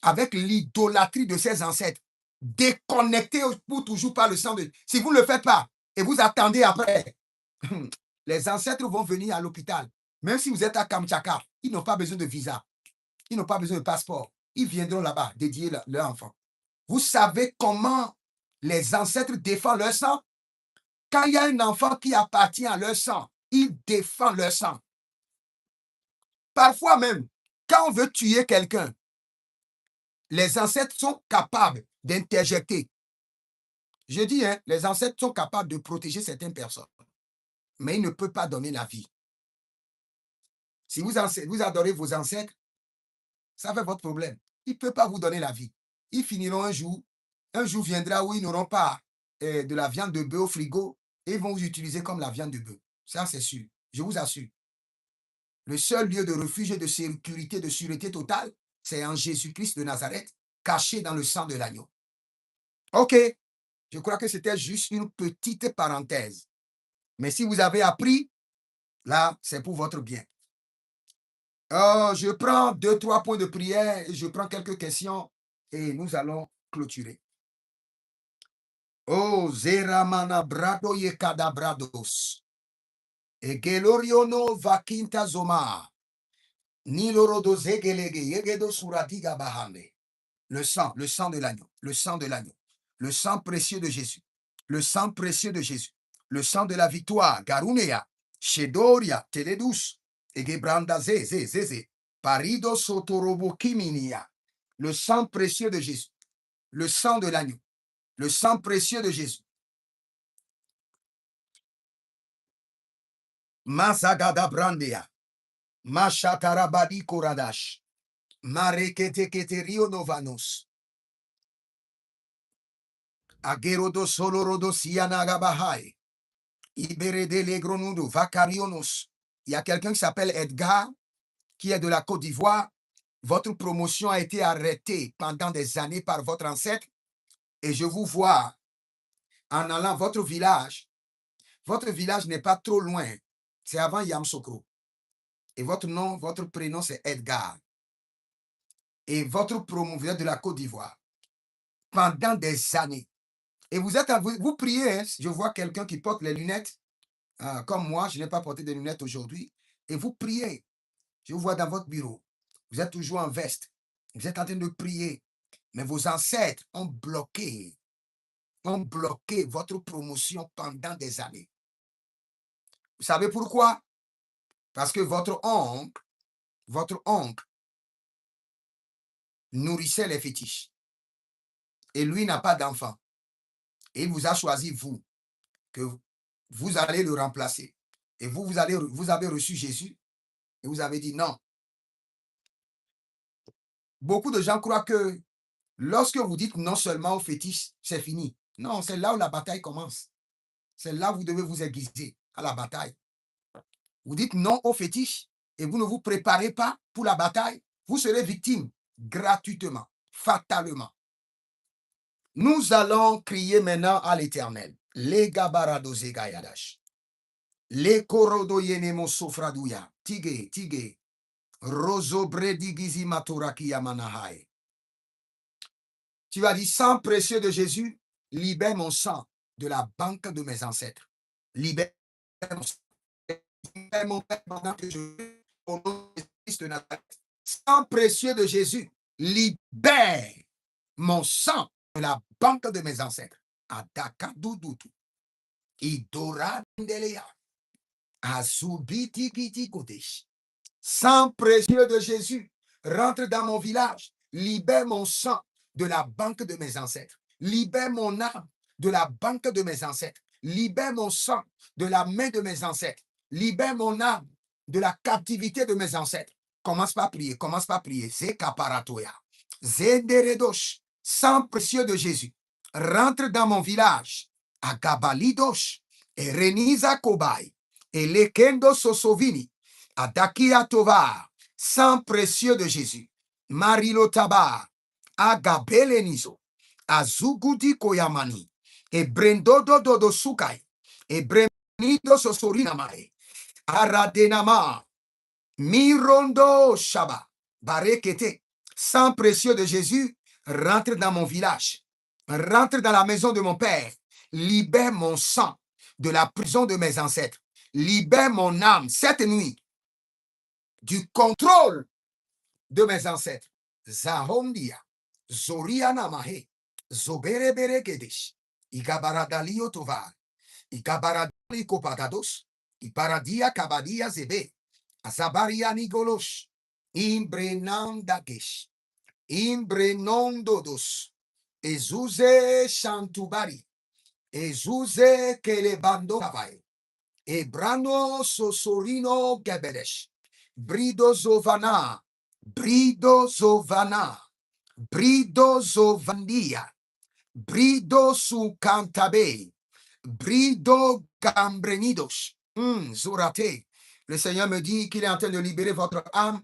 avec l'idolâtrie de ses ancêtres, déconnecté pour toujours par le sang de Jésus. Si vous ne le faites pas et vous attendez après, les ancêtres vont venir à l'hôpital. Même si vous êtes à Kamtchaka, ils n'ont pas besoin de visa. Ils n'ont pas besoin de passeport. Ils viendront là-bas dédier leur enfant. Vous savez comment les ancêtres défendent leur sang? Quand il y a un enfant qui appartient à leur sang, ils défendent leur sang. Parfois même, quand on veut tuer quelqu'un, les ancêtres sont capables d'interjecter. Je dis, les ancêtres sont capables de protéger certaines personnes, mais ils ne peuvent pas donner la vie. Si vous adorez vos ancêtres, ça fait votre problème. Ils ne peuvent pas vous donner la vie. Ils finiront un jour viendra où ils n'auront pas de la viande de bœuf au frigo et ils vont vous utiliser comme la viande de bœuf. Ça, c'est sûr. Je vous assure. Le seul lieu de refuge et de sécurité, de sûreté totale, c'est en Jésus-Christ de Nazareth, caché dans le sang de l'agneau. OK. Je crois que c'était juste une petite parenthèse. Mais si vous avez appris, là, c'est pour votre bien. Je prends 2-3 points de prière et je prends quelques questions et nous allons clôturer. Oh, Zeramana Brado Yekadabrados. Et Geloriono Vakinta Zoma. Nilorodo Zegelege Yegedo Suradiga Bahame. le sang de l'agneau, le sang de l'agneau, le sang précieux de Jésus, le sang précieux de Jésus, le sang de la victoire, Garunea, Shedoria, Teledus, Egebranda Zeze, Parido Sotorobo Kiminia, le sang précieux de Jésus, le sang de l'agneau, le sang précieux de Jésus. Masagada Brandea, Mashatarabadi Koradash, Mareketeketerio Novanos, Agerodo Solorodo Sianagabahai, Iberede Legronudo, Vacarionos. Il y a quelqu'un qui s'appelle Edgar, qui est de la Côte d'Ivoire. Votre promotion a été arrêtée pendant des années par votre ancêtre. Et je vous vois en allant à votre village. Votre village n'est pas trop loin. C'est avant Yamsokro. Et votre nom, votre prénom, c'est Edgar. Et votre promotion, vous êtes de la Côte d'Ivoire. Pendant des années. Et vous priez, hein? Je vois quelqu'un qui porte les lunettes. Comme moi, je n'ai pas porté de lunettes aujourd'hui. Et vous priez. Je vous vois dans votre bureau. Vous êtes toujours en veste. Vous êtes en train de prier. Mais vos ancêtres ont bloqué votre promotion pendant des années. Vous savez pourquoi? Parce que votre oncle nourrissait les fétiches. Et lui n'a pas d'enfant. Et il vous a choisi, vous, que vous allez le remplacer. Et vous avez reçu Jésus. Et vous avez dit non. Beaucoup de gens croient que lorsque vous dites non seulement aux fétiches, c'est fini. Non, c'est là où la bataille commence. C'est là où vous devez vous aiguiser à la bataille. Vous dites non aux fétiches et vous ne vous préparez pas pour la bataille, vous serez victime gratuitement, fatalement. Nous allons crier maintenant à l'Éternel. Les gabaradoze gayadash. Les korodoyenemo sofradouya. Tige. Rozo bredigizi maturaki yamanahai. Tu vas dire, sang précieux de Jésus, libère mon sang de la banque de mes ancêtres. Libère mon sang. Libère mon père pendant que je au nom de Christ de Nazareth. Sang précieux de Jésus, libère mon sang de la banque de mes ancêtres. Adaka dudutu. Idora ndelea. Azubiti kiti kodesh. Sang précieux de Jésus, rentre dans mon village, libère mon sang de la banque de mes ancêtres. Libère mon âme de la banque de mes ancêtres. Libère mon sang de la main de mes ancêtres. Libère mon âme de la captivité de mes ancêtres. Commence par prier. Zekaparatoya. Zenderedosh. Sang précieux de Jésus, rentre dans mon village. Agabalidosh. Et Reniza Kobai. Et Lekendo Sosovini. Adakia Tova, sang précieux de Jésus, Marilo Taba, Agabelenizo, Azugudi Koyamani, et Brendodo Dodo Sukai, et Brenido Sosorinamae, Aradenama, Mirondo Shaba, Barekete, sang précieux de Jésus, rentre dans mon village, rentre dans la maison de mon père, libère mon sang de la prison de mes ancêtres, libère mon âme cette nuit du contrôle de mes ancêtres. Zahondia, Zoriana Mahe, Zoberebere Gedesh, Igabaradalio Tovar, Igabaradali Kopadados, Ibaradia Kabadia Zebe, Azabaria Nigolosh, Imbrenandagesh, Imbrenondodos, Ezuze Shantubari, Ezuze Kelebando Kavai, Ebrano Sosorino Gebedesh, Brido Zovana, Brido Zovandia, Brido su Cantabe, Brido Gambrenidos, Zorate. Le Seigneur me dit qu'il est en train de libérer votre âme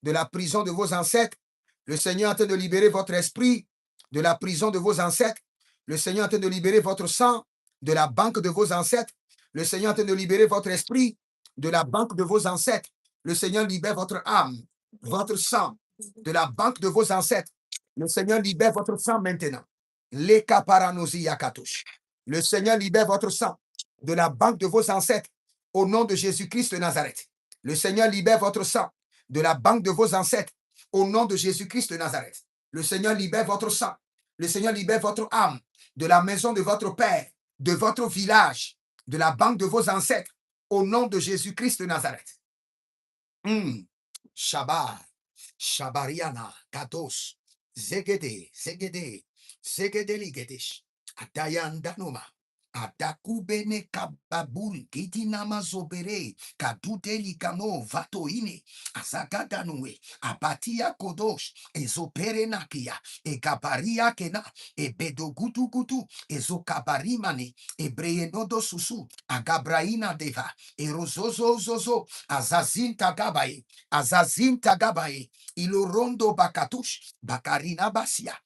de la prison de vos ancêtres. Le Seigneur est en train de libérer votre esprit de la prison de vos ancêtres. Le Seigneur est en train de libérer votre sang de la banque de vos ancêtres. Le Seigneur est en train de libérer votre esprit de la banque de vos ancêtres. Le Seigneur libère votre âme, votre sang de la banque de vos ancêtres. Le Seigneur libère votre sang maintenant. Les caparanosi yakatouche. Le Seigneur libère votre sang de la banque de vos ancêtres au nom de Jésus-Christ de Nazareth. Le Seigneur libère votre sang de la banque de vos ancêtres au nom de Jésus-Christ de Nazareth. Le Seigneur libère votre sang. Le Seigneur libère votre âme de la maison de votre père, de votre village, de la banque de vos ancêtres, au nom de Jésus-Christ de Nazareth. Shabbat, Shabariana, Kados, Zegede, Zegede, Zegede Ligedesh, Atayandanoma. Atakubene kababul gitinama zobere kaduteli kamo vatoine azagadanue abatia kodosh ezopere nakia egabaria kena ebedogutu gutu ezokabarimane ebreyenodo susu agabraina deva erozozo zozo azazin tagabaye ilorondo bakatush bakarina basia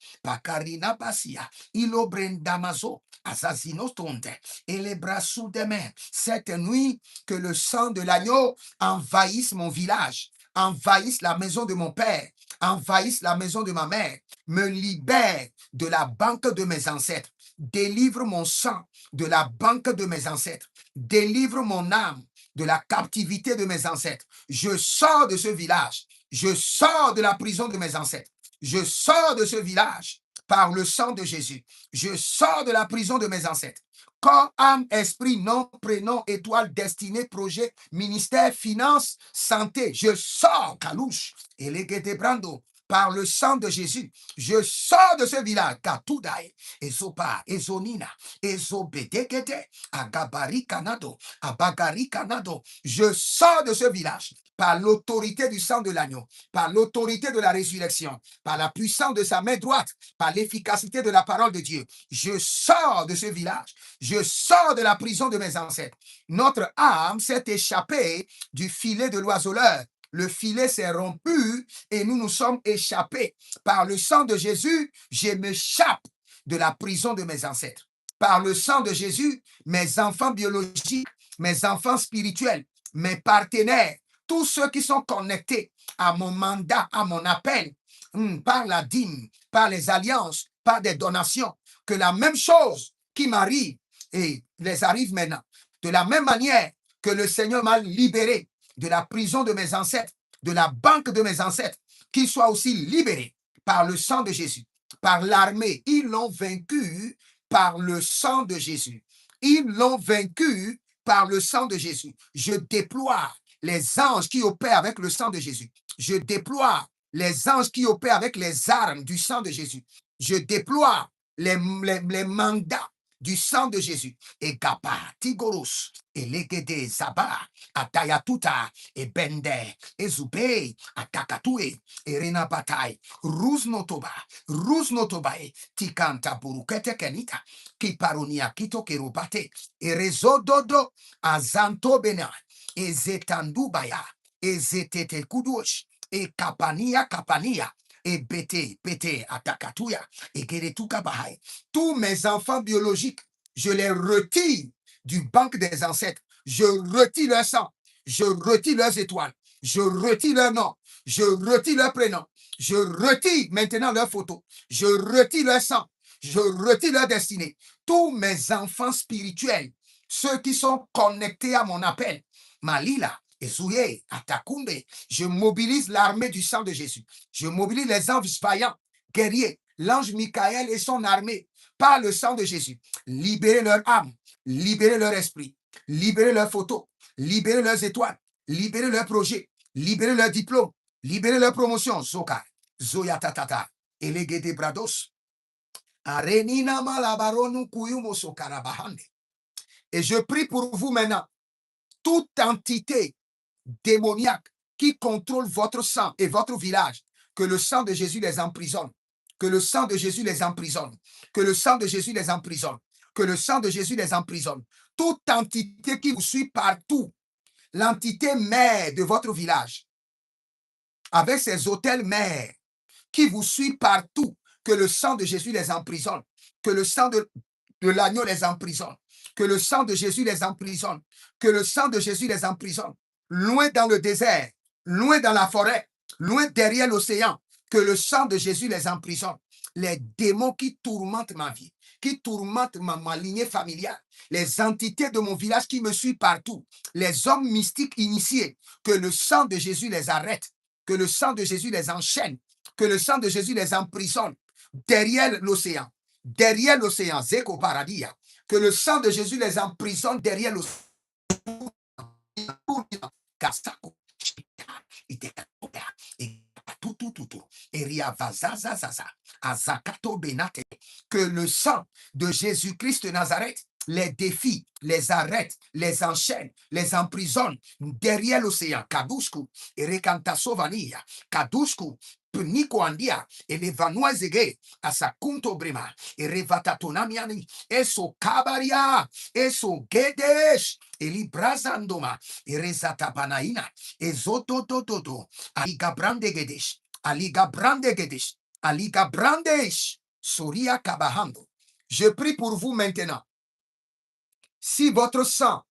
ilo brendamazo Azazinotonde et les bras sous des mains. Cette nuit, que le sang de l'agneau envahisse mon village, envahisse la maison de mon père, envahisse la maison de ma mère, me libère de la banque de mes ancêtres, délivre mon sang de la banque de mes ancêtres, délivre mon âme de la captivité de mes ancêtres. Je sors de ce village, je sors de la prison de mes ancêtres, je sors de ce village par le sang de Jésus. Je sors de la prison de mes ancêtres. Corps, âme, esprit, nom, prénom, étoile, destinée, projet, ministère, finance, santé. Je sors, Kalouche, et les Brando, par le sang de Jésus. Je sors de ce village. Katoudaï, Ezopa, Ezonina, Ezobedekete, Agabari Kanado, Abagari Kanado. Je sors de ce village par l'autorité du sang de l'agneau, par l'autorité de la résurrection, par la puissance de sa main droite, par l'efficacité de la parole de Dieu. Je sors de ce village, je sors de la prison de mes ancêtres. Notre âme s'est échappée du filet de l'oiseleur. Le filet s'est rompu et nous nous sommes échappés. Par le sang de Jésus, je m'échappe de la prison de mes ancêtres. Par le sang de Jésus, mes enfants biologiques, mes enfants spirituels, mes partenaires, tous ceux qui sont connectés à mon mandat, à mon appel, par la dîme, par les alliances, par des donations, que la même chose qui m'arrive et les arrive maintenant, de la même manière que le Seigneur m'a libéré de la prison de mes ancêtres, de la banque de mes ancêtres, qu'ils soient aussi libérés par le sang de Jésus, par l'armée. Ils l'ont vaincu par le sang de Jésus. Ils l'ont vaincu par le sang de Jésus. Je déploie les anges qui opèrent avec le sang de Jésus. Je déploie les anges qui opèrent avec les armes du sang de Jésus. Je déploie les mandats du sang de Jésus. Et Gapa, Tigoros, et Legede, Zaba, Atayatuta, et Bende, et Zube, Atakatue, et Rena Bataille, Ruznotoba, Ruznotobae, Tikanta Burukete Kenita, Kiparonia Kito Kerubate, et Rezododo, Azanto Bena, et Zetandubaya, et Zetete Kudosh, et Kapania, et Bété, Atakatuya, et Geretuka Bahai. Tous mes enfants biologiques, je les retire du banque des ancêtres. Je retire leur sang, je retire leurs étoiles, je retire leur nom, je retire leur prénom, je retire maintenant leurs photos, je retire leur sang, je retire leur destinée. Tous mes enfants spirituels, ceux qui sont connectés à mon appel, Malila, Ezouye, Atakumbe, je mobilise l'armée du sang de Jésus. Je mobilise les anges vaillants, guerriers, l'ange Michael et son armée, par le sang de Jésus. Libérez leur âme, libérez leur esprit, libérez leurs photos, libérez leurs étoiles, libérez leurs projets, libérez leurs diplômes, libérez leurs promotions. Zoka, Zoya Tatata, Elegede Brados, Arenina Malabaronu Kuyumo Sokarabahande. Et je prie pour vous maintenant, toute entité démoniaques qui contrôlent votre sang et votre village, que le sang de Jésus les emprisonne, que le sang de Jésus les emprisonne, que le sang de Jésus les emprisonne, que le sang de Jésus les emprisonne. Toute entité qui vous suit partout, l'entité mère de votre village, avec ses hôtels mères, qui vous suit partout, que le sang de Jésus les emprisonne, que le sang de l'agneau les emprisonne, que le sang de Jésus les emprisonne, que le sang de Jésus les emprisonne. Loin dans le désert, loin dans la forêt, loin derrière l'océan, que le sang de Jésus les emprisonne. Les démons qui tourmentent ma vie, qui tourmentent ma lignée familiale, les entités de mon village qui me suivent partout, les hommes mystiques initiés, que le sang de Jésus les arrête, que le sang de Jésus les enchaîne, que le sang de Jésus les emprisonne derrière l'océan. Derrière l'océan, Zeko Paradia. Que le sang de Jésus les emprisonne derrière l'océan. Que le sang de Jésus-Christ de Nazareth les défie, les arrête, les enchaîne, les emprisonne derrière l'océan. Kadusku, Erekantasovania, Kadusku, Puniko Andia, Elevanoizege, Asakunto Brema, Erevatatonamiani, Eso Kabaria, Eso Gedesh, Elibrazandoma, Erezatapanaina, Ezototototo, Aliga Brande Gedesh, Aliga Brande Gedesh, Aliga Brandesh, Soria Kabahando. Je prie pour vous maintenant. Si votre sang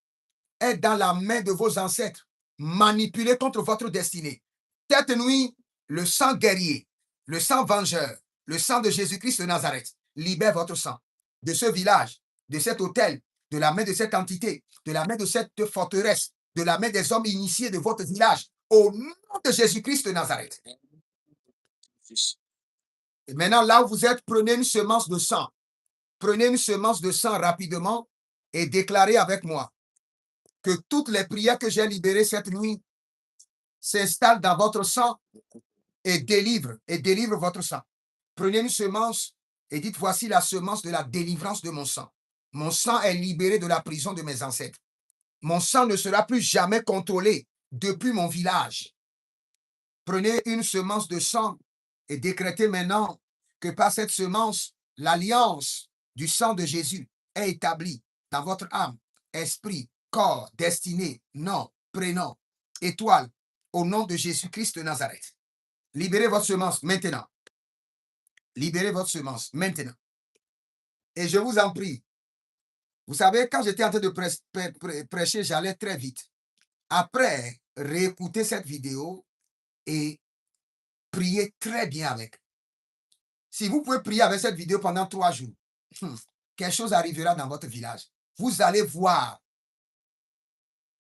est dans la main de vos ancêtres, manipulé contre votre destinée, cette nuit, le sang guerrier, le sang vengeur, le sang de Jésus-Christ de Nazareth, libère votre sang de ce village, de cet hôtel, de la main de cette entité, de la main de cette forteresse, de la main des hommes initiés de votre village, au nom de Jésus-Christ de Nazareth. Et maintenant, là où vous êtes, prenez une semence de sang. Prenez une semence de sang rapidement et déclarez avec moi que toutes les prières que j'ai libérées cette nuit s'installent dans votre sang et délivrent votre sang. Prenez une semence et dites, voici la semence de la délivrance de mon sang. Mon sang est libéré de la prison de mes ancêtres. Mon sang ne sera plus jamais contrôlé depuis mon village. Prenez une semence de sang et décrétez maintenant que par cette semence, l'alliance du sang de Jésus est établie dans votre âme, esprit, corps, destinée, nom, prénom, étoile, au nom de Jésus-Christ de Nazareth. Libérez votre semence maintenant. Libérez votre semence maintenant. Et je vous en prie. Vous savez, quand j'étais en train de prêcher, j'allais très vite. Après, réécoutez cette vidéo et priez très bien avec. Si vous pouvez prier avec cette vidéo pendant 3 jours, quelque chose arrivera dans votre village. Vous allez voir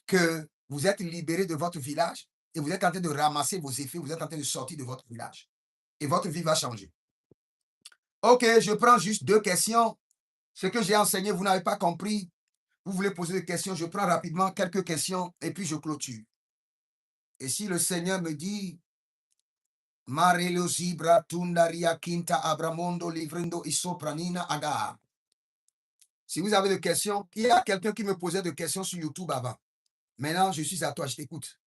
que vous êtes libéré de votre village et vous êtes en train de ramasser vos effets, vous êtes en train de sortir de votre village. Et votre vie va changer. Ok, je prends juste 2 questions. Ce que j'ai enseigné, vous n'avez pas compris. Vous voulez poser des questions, je prends rapidement quelques questions et puis je clôture. Et si le Seigneur me dit, Marelo Zibra Tundaria Quinta Abramondo Livrendo Isopranina Aga. Si vous avez des questions, il y a quelqu'un qui me posait des questions sur YouTube avant. Maintenant, je suis à toi, je t'écoute.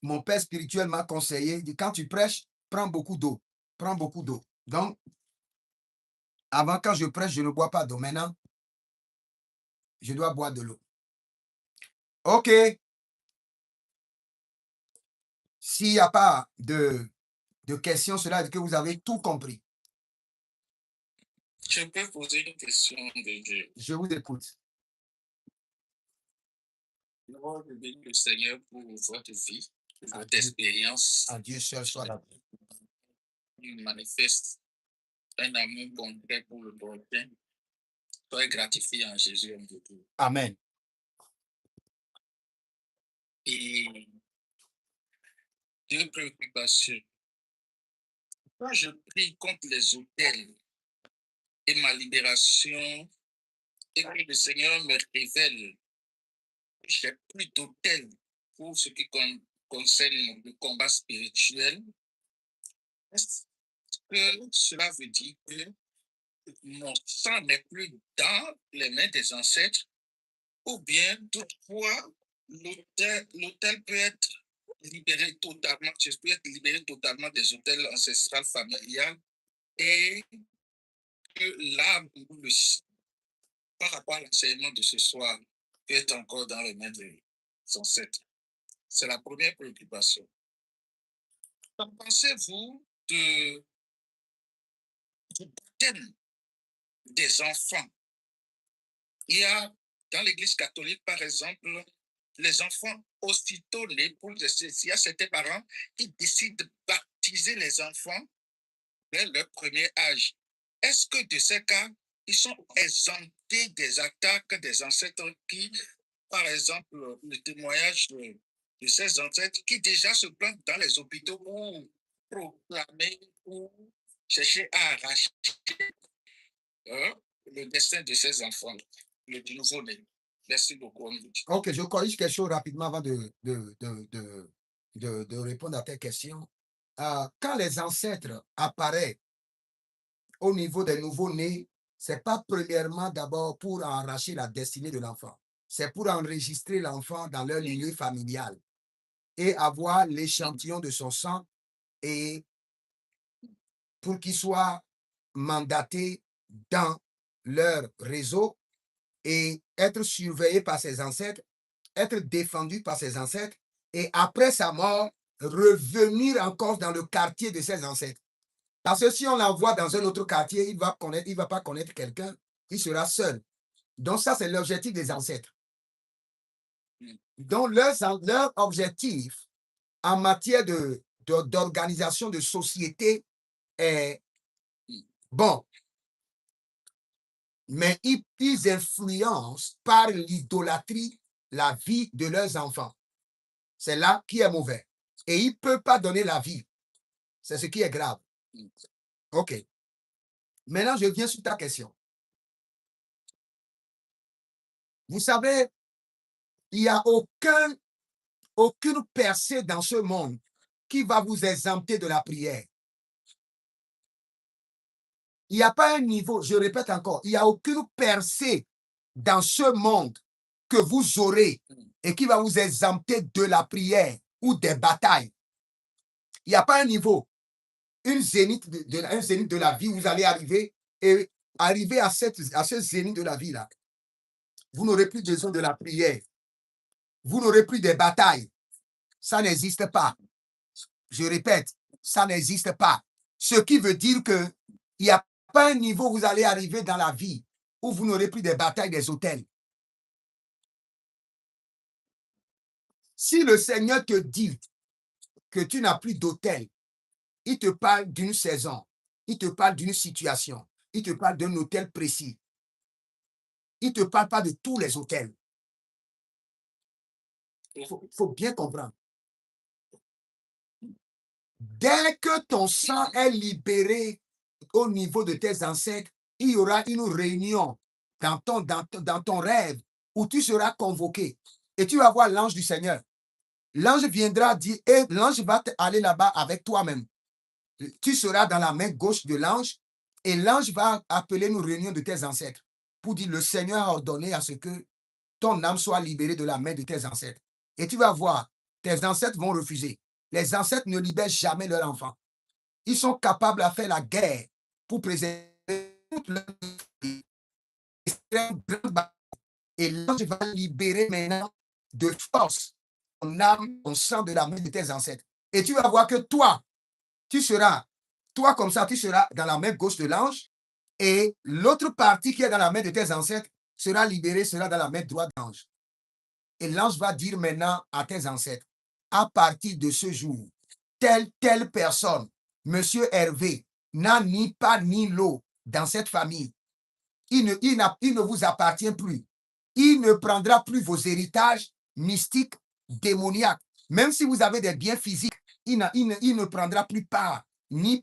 Mon père spirituel m'a conseillé, dit, quand tu prêches, prends beaucoup d'eau. Prends beaucoup d'eau. Donc, avant, quand je prêche, je ne bois pas d'eau. Maintenant, je dois boire de l'eau. OK. S'il n'y a pas de questions, cela veut dire que vous avez tout compris. Je peux poser une question de Dieu. Je vous écoute. Je bénis le Seigneur pour votre vie, pour votre expérience. À Dieu seul soit la vie. Il manifeste un amour concret pour le prochain. Soyez gratifié en Jésus. Amen. Et 2 préoccupations. Quand je prie contre les hôtels et ma libération, et que le Seigneur me révèle que j'ai plus d'hôtels pour ce qui concerne le combat spirituel, est-ce que cela veut dire que mon sang n'est plus dans les mains des ancêtres, ou bien toutefois l'hôtel peut être libéré totalement, je peux être libéré totalement des hôtels ancestrales familiales et que l'âme ou le sang, par rapport à l'enseignement de ce soir, peut être encore dans les mains des ancêtres. C'est la première préoccupation. Qu'en pensez-vous du baptême des enfants? Il y a dans l'Église catholique, par exemple, les enfants aussitôt nés, il y a certains parents qui décident de baptiser les enfants dès leur premier âge. Est-ce que de ces cas, ils sont exemptés des attaques des ancêtres qui par exemple, le témoignage de ces ancêtres qui déjà se plantent dans les hôpitaux pour proclamer ou chercher à arracher le destin de ces enfants, le nouveau-né. Merci beaucoup. Ok, je corrige quelque chose rapidement avant de répondre à tes questions. Quand les ancêtres apparaissent au niveau des nouveaux-nés, ce n'est pas premièrement d'abord pour arracher la destinée de l'enfant. C'est pour enregistrer l'enfant dans leur lignée familiale et avoir l'échantillon de son sang et pour qu'il soit mandaté dans leur réseau et être surveillé par ses ancêtres, être défendu par ses ancêtres et après sa mort, revenir encore dans le quartier de ses ancêtres. Parce que si on l'envoie dans un autre quartier, il ne va pas connaître quelqu'un, il sera seul. Donc ça, c'est l'objectif des ancêtres. Donc leur objectif en matière d'organisation de société est bon. Mais ils influencent par l'idolâtrie la vie de leurs enfants. C'est là qui est mauvais. Et il ne peut pas donner la vie. C'est ce qui est grave. OK. Maintenant, je viens sur ta question. Vous savez, il n'y a aucune percée dans ce monde qui va vous exempter de la prière. Il n'y a pas un niveau, je répète encore, il n'y a aucune percée dans ce monde que vous aurez et qui va vous exempter de la prière ou des batailles. Il n'y a pas un niveau, un zénith de la vie où vous allez arriver et arriver à ce zénith de la vie-là. Vous n'aurez plus besoin de la prière. Vous n'aurez plus des batailles. Ça n'existe pas. Je répète, ça n'existe pas. Ce qui veut dire qu'il n'y a pas un niveau où vous allez arriver dans la vie où vous n'aurez plus des batailles des autels. Si le Seigneur te dit que tu n'as plus d'autel, il te parle d'une saison, il te parle d'une situation, il te parle d'un hôtel précis. Il ne te parle pas de tous les hôtels. Il faut bien comprendre. Dès que ton sang est libéré au niveau de tes ancêtres, il y aura une réunion dans ton rêve où tu seras convoqué et tu vas voir l'ange du Seigneur. L'ange viendra dire, et l'ange va aller là-bas avec toi-même. Tu seras dans la main gauche de l'ange et l'ange va appeler une réunion de tes ancêtres pour dire le Seigneur a ordonné à ce que ton âme soit libérée de la main de tes ancêtres. Et tu vas voir, tes ancêtres vont refuser. Les ancêtres ne libèrent jamais leurs enfants. Ils sont capables de faire la guerre pour préserver toute leur vie. Et l'ange va libérer maintenant de force ton âme, ton sang de la main de tes ancêtres. Et tu vas voir que toi comme ça, tu seras dans la main gauche de l'ange et l'autre partie qui est dans la main de tes ancêtres sera libérée, sera dans la main droite de l'ange. Et l'ange va dire maintenant à tes ancêtres, à partir de ce jour, telle personne, Monsieur Hervé, n'a ni pas ni l'eau dans cette famille. Il ne vous appartient plus. Il ne prendra plus vos héritages mystiques, démoniaques. Même si vous avez des biens physiques, il ne prendra plus part, ni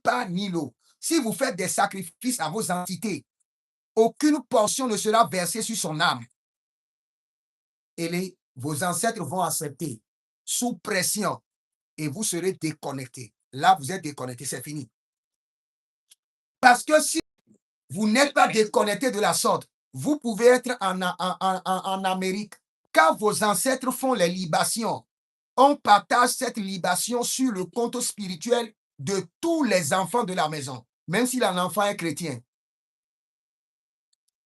l'eau. Si vous faites des sacrifices à vos entités, aucune portion ne sera versée sur son âme. Et vos ancêtres vont accepter sous pression et vous serez déconnectés. Là, vous êtes déconnectés, c'est fini. Parce que si vous n'êtes pas déconnecté de la sorte, vous pouvez être en Amérique. Quand vos ancêtres font les libations, on partage cette libation sur le compte spirituel de tous les enfants de la maison, même si l'enfant est chrétien.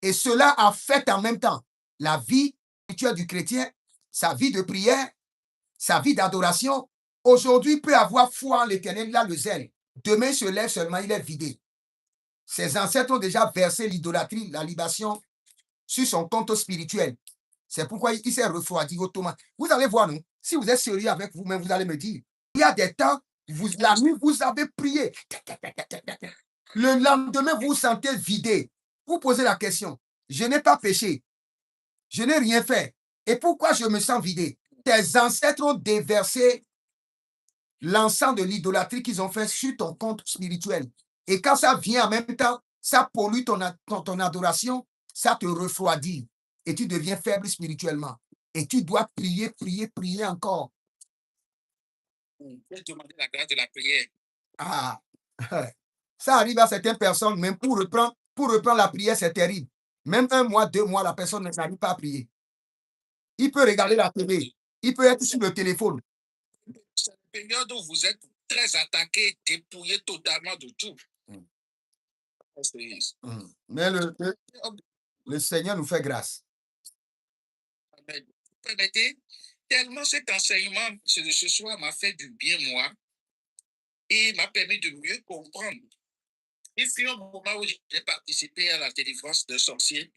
Et cela affecte en même temps la vie spirituelle du chrétien, sa vie de prière, sa vie d'adoration. Aujourd'hui, il peut avoir foi en l'Éternel, il a le zèle. Demain, il se lève seulement, il est vidé. Ses ancêtres ont déjà versé l'idolâtrie, la libation sur son compte spirituel. C'est pourquoi il s'est refroidi automatiquement. Vous allez voir, non? Si vous êtes sérieux avec vous-même, vous allez me dire, il y a des temps, la nuit, vous avez prié. Le lendemain, vous vous sentez vidé. Vous posez la question, je n'ai pas péché. Je n'ai rien fait. Et pourquoi je me sens vidé? Tes ancêtres ont déversé l'encens de l'idolâtrie qu'ils ont fait sur ton compte spirituel. Et quand ça vient en même temps, ça pollue ton adoration, ça te refroidit et tu deviens faible spirituellement. Et tu dois prier, prier, prier encore. J'ai demandé la grâce de la prière. Ah, ça arrive à certaines personnes, même pour reprendre la prière, c'est terrible. Même 1 mois, 2 mois, la personne n'arrive pas à prier. Il peut regarder la télé, il peut être sur le téléphone. C'est une période où vous êtes très attaqué, dépouillé totalement de tout. Mais le Seigneur nous fait grâce. Amen. Permettez, tellement cet enseignement de ce soir m'a fait du bien, moi, et m'a permis de mieux comprendre. Il fut un moment où j'ai participé à la délivrance de sorciers.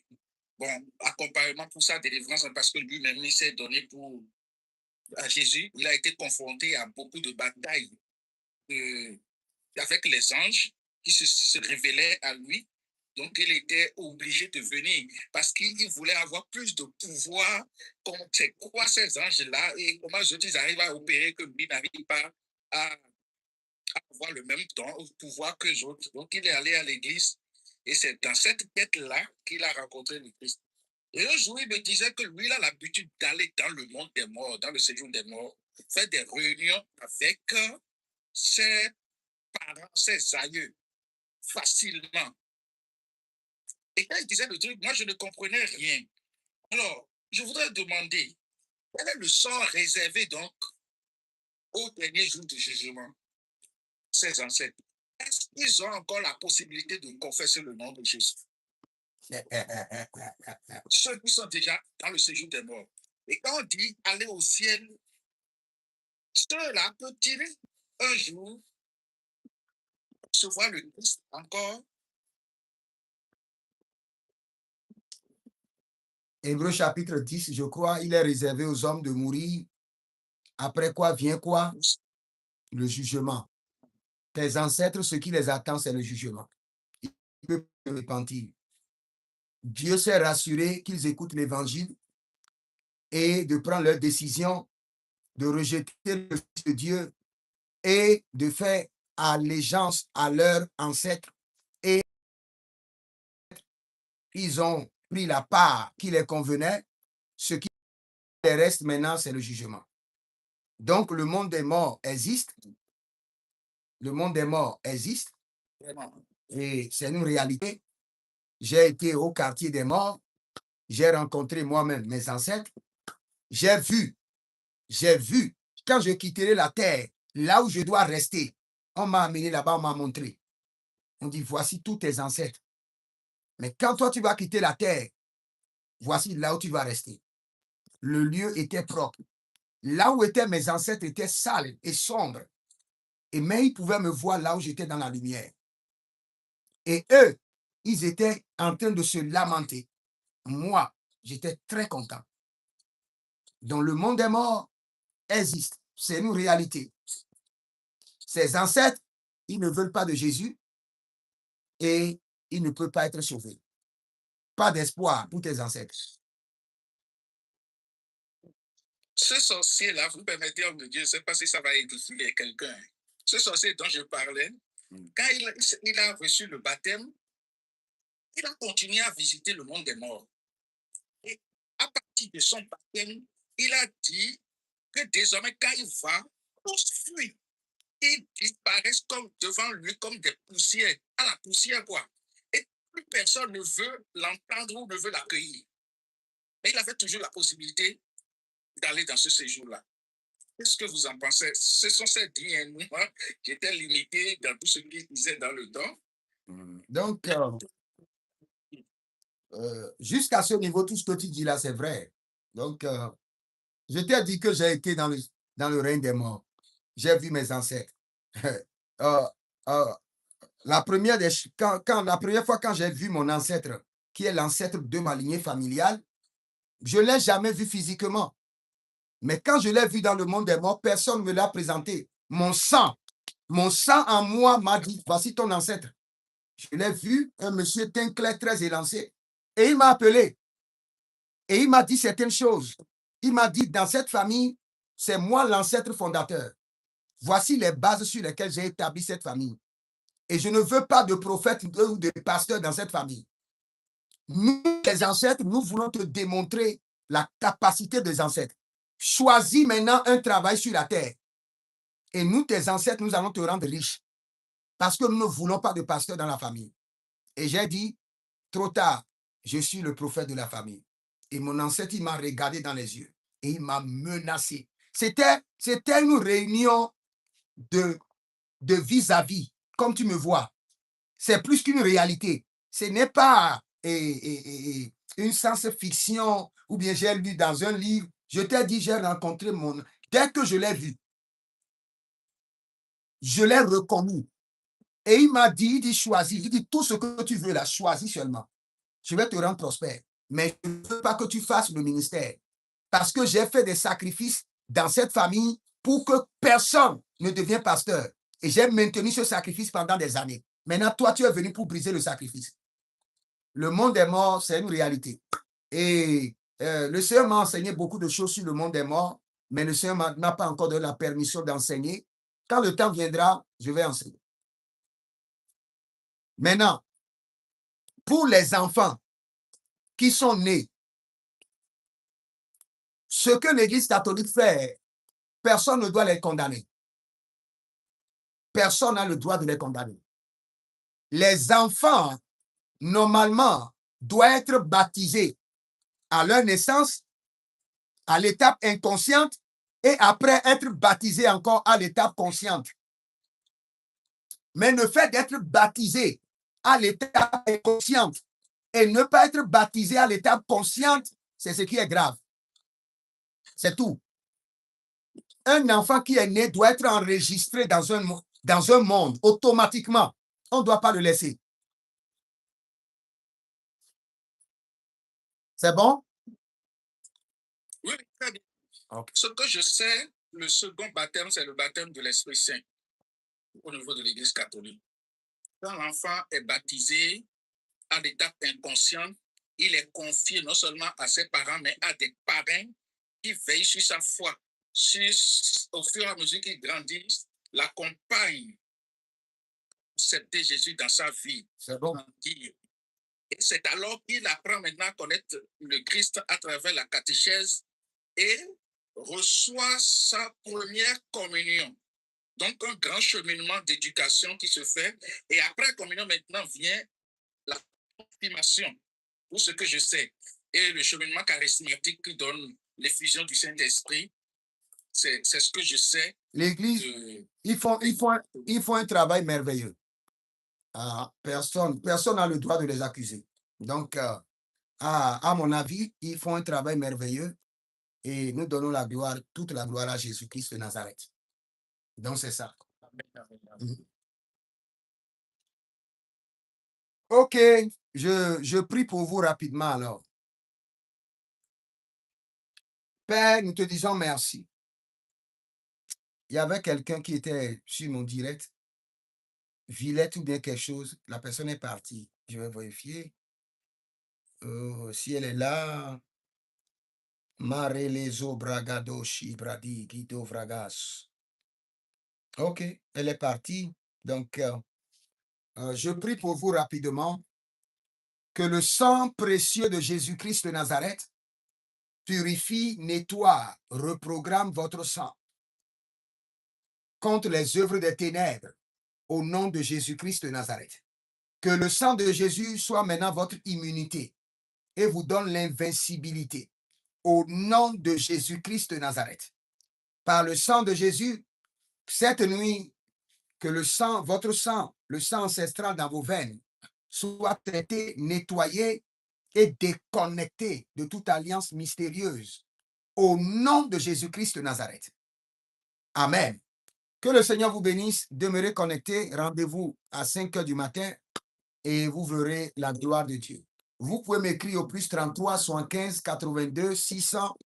Bon, accompagnement pour sa délivrance, parce que lui-même, il s'est donné à Jésus. Il a été confronté à beaucoup de batailles avec les anges qui se révélaient à lui. Donc, il était obligé de venir parce qu'il voulait avoir plus de pouvoir contre ces anges-là et comment ils arrivent à opérer que lui n'arrive pas à avoir le même temps, pouvoir que les autres. Donc, il est allé à l'église et c'est dans cette quête-là qu'il a rencontré le Christ. Et un jour, il me disait que lui, il a l'habitude d'aller dans le monde des morts, dans le séjour des morts, faire des réunions avec ses parents, ses aïeux, facilement. Et quand il disait le truc, moi, je ne comprenais rien. Alors, je voudrais demander, quel est le sort réservé donc au dernier jour du jugement, ses ancêtres? Est-ce qu'ils ont encore la possibilité de confesser le nom de Jésus? Ceux qui sont déjà dans le séjour des morts. Et quand on dit aller au ciel, ceux-là peuvent-ils un jour recevoir le Christ encore? Hébreux chapitre 10, je crois, il est réservé aux hommes de mourir. Après quoi vient quoi? Le jugement. Tes ancêtres, ce qui les attend, c'est le jugement. Ils peuvent se repentir. Dieu s'est rassuré qu'ils écoutent l'évangile et de prendre leur décision de rejeter le Fils de Dieu et de faire allégeance à leurs ancêtres. Et ils ont pris la part qui les convenait. Ce qui les reste maintenant, c'est le jugement. Donc, le monde des morts existe. Le monde des morts existe. Et c'est une réalité. J'ai été au quartier des morts. J'ai rencontré moi-même mes ancêtres. J'ai vu, quand je quitterai la terre, là où je dois rester, on m'a amené là-bas, on m'a montré. On dit, voici tous tes ancêtres. Mais quand toi, tu vas quitter la terre, voici là où tu vas rester. Le lieu était propre. Là où étaient mes ancêtres était sale et sombre. Et mais ils pouvaient me voir là où j'étais dans la lumière. Et eux, ils étaient en train de se lamenter. Moi, j'étais très content. Donc le monde des morts existe. C'est une réalité. Ses ancêtres, ils ne veulent pas de Jésus et ils ne peuvent pas être sauvés. Pas d'espoir pour tes ancêtres. Ce sorcier-là, vous permettez, homme de Dieu, je ne sais pas si ça va édifier quelqu'un. Ce sorcier dont je parlais, quand il a reçu le baptême, il a continué à visiter le monde des morts. Et à partir de son baptême, il a dit que désormais, quand il va, tous fuient. Ils disparaissent comme devant lui comme des poussières, à la poussière quoi. Et plus personne ne veut l'entendre ou ne veut l'accueillir. Mais il avait toujours la possibilité d'aller dans ce séjour-là. Qu'est-ce que vous en pensez? Ce sont ces derniers mois qui étaient limités dans tout ce qu'ils disaient dans le temps. Donc, jusqu'à ce niveau, tout ce que tu dis là, c'est vrai. Donc, je t'ai dit que j'ai été dans le règne des morts. J'ai vu mes ancêtres. La première fois quand j'ai vu mon ancêtre, qui est l'ancêtre de ma lignée familiale, je ne l'ai jamais vu physiquement. Mais quand je l'ai vu dans le monde des morts, personne ne me l'a présenté. Mon sang en moi m'a dit, voici ton ancêtre. Je l'ai vu, un monsieur teint clair, très élancé, et il m'a appelé. Et il m'a dit certaines choses. Il m'a dit, dans cette famille, c'est moi l'ancêtre fondateur. Voici les bases sur lesquelles j'ai établi cette famille. Et je ne veux pas de prophète ou de pasteur dans cette famille. Nous, les ancêtres, nous voulons te démontrer la capacité des ancêtres. Choisis maintenant un travail sur la terre. Et nous, tes ancêtres, nous allons te rendre riche. Parce que nous ne voulons pas de pasteur dans la famille. Et j'ai dit, trop tard, je suis le prophète de la famille. Et mon ancêtre, il m'a regardé dans les yeux. Et il m'a menacé. C'était une réunion de vis-à-vis, comme tu me vois. C'est plus qu'une réalité. Ce n'est pas une science-fiction ou bien j'ai lu dans un livre. Je t'ai dit, j'ai rencontré mon... Dès que je l'ai vu, je l'ai reconnu. Et il m'a dit, il dit, choisis. Il dit, tout ce que tu veux là, choisis seulement. Je vais te rendre prospère. Mais je ne veux pas que tu fasses le ministère. Parce que j'ai fait des sacrifices dans cette famille pour que personne ne devienne pasteur. Et j'ai maintenu ce sacrifice pendant des années. Maintenant, toi, tu es venu pour briser le sacrifice. Le monde des morts, c'est une réalité. Et le Seigneur m'a enseigné beaucoup de choses sur le monde des morts, mais le Seigneur n'a pas encore donné la permission d'enseigner. Quand le temps viendra, je vais enseigner. Maintenant, pour les enfants qui sont nés, ce que l'Église catholique fait, personne ne doit les condamner. Personne n'a le droit de les condamner. Les enfants, normalement, doivent être baptisés à leur naissance, à l'étape inconsciente, et après être baptisés encore à l'étape consciente. Mais le fait d'être baptisé à l'étape inconsciente et ne pas être baptisé à l'étape consciente, c'est ce qui est grave. C'est tout. Un enfant qui est né doit être enregistré dans un monde automatiquement. On ne doit pas le laisser. C'est bon? Oui, très bien. Okay. Ce que je sais, le second baptême, c'est le baptême de l'Esprit Saint au niveau de l'Église catholique. Quand l'enfant est baptisé à l'étape inconsciente, il est confié non seulement à ses parents, mais à des parrains qui veillent sur sa foi. Au fur et à mesure qu'il grandit, l'accompagnent pour accepter Jésus dans sa vie. C'est bon. Et c'est alors qu'il apprend maintenant à connaître le Christ à travers la catéchèse et reçoit sa première communion. Donc, un grand cheminement d'éducation qui se fait. Et après la communion, maintenant vient la confirmation, pour ce que je sais. Et le cheminement charismatique qui donne l'effusion du Saint-Esprit, c'est ce que je sais. L'Église, ils font un travail merveilleux. Personne n'a le droit de les accuser. Donc, à mon avis, ils font un travail merveilleux et nous donnons la gloire, toute la gloire à Jésus-Christ de Nazareth. Donc, c'est ça. OK, je prie pour vous rapidement alors. Père, nous te disons merci. Il y avait quelqu'un qui était sur mon direct, Villette ou bien quelque chose. La personne est partie. Je vais vérifier. Si elle est là, Marelezo Bragadoshi Bradi Guido Vragas. OK, elle est partie. Donc, je prie pour vous rapidement que le sang précieux de Jésus-Christ de Nazareth purifie, nettoie, reprogramme votre sang contre les œuvres des ténèbres au nom de Jésus-Christ de Nazareth. Que le sang de Jésus soit maintenant votre immunité et vous donne l'invincibilité au nom de Jésus-Christ de Nazareth. Par le sang de Jésus, cette nuit, que le sang, votre sang, le sang ancestral dans vos veines, soit traité, nettoyé et déconnecté de toute alliance mystérieuse au nom de Jésus-Christ de Nazareth. Amen. Que le Seigneur vous bénisse. Demeurez connectés. Rendez-vous à 5 heures du matin et vous verrez la gloire de Dieu. Vous pouvez m'écrire au plus 33 75 82 600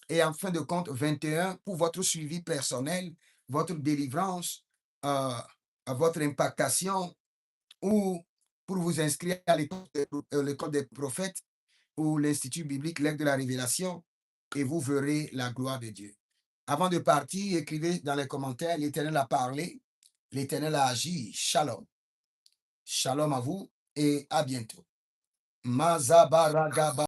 et en fin de compte 21 pour votre suivi personnel, votre délivrance, votre impactation ou pour vous inscrire à l'école des prophètes ou l'Institut biblique, l'Aigle de la Révélation. et vous verrez la gloire de Dieu. Avant de partir, écrivez dans les commentaires, l'Éternel a parlé, l'Éternel a agi. Shalom. Shalom à vous et à bientôt. Mazabaragaba.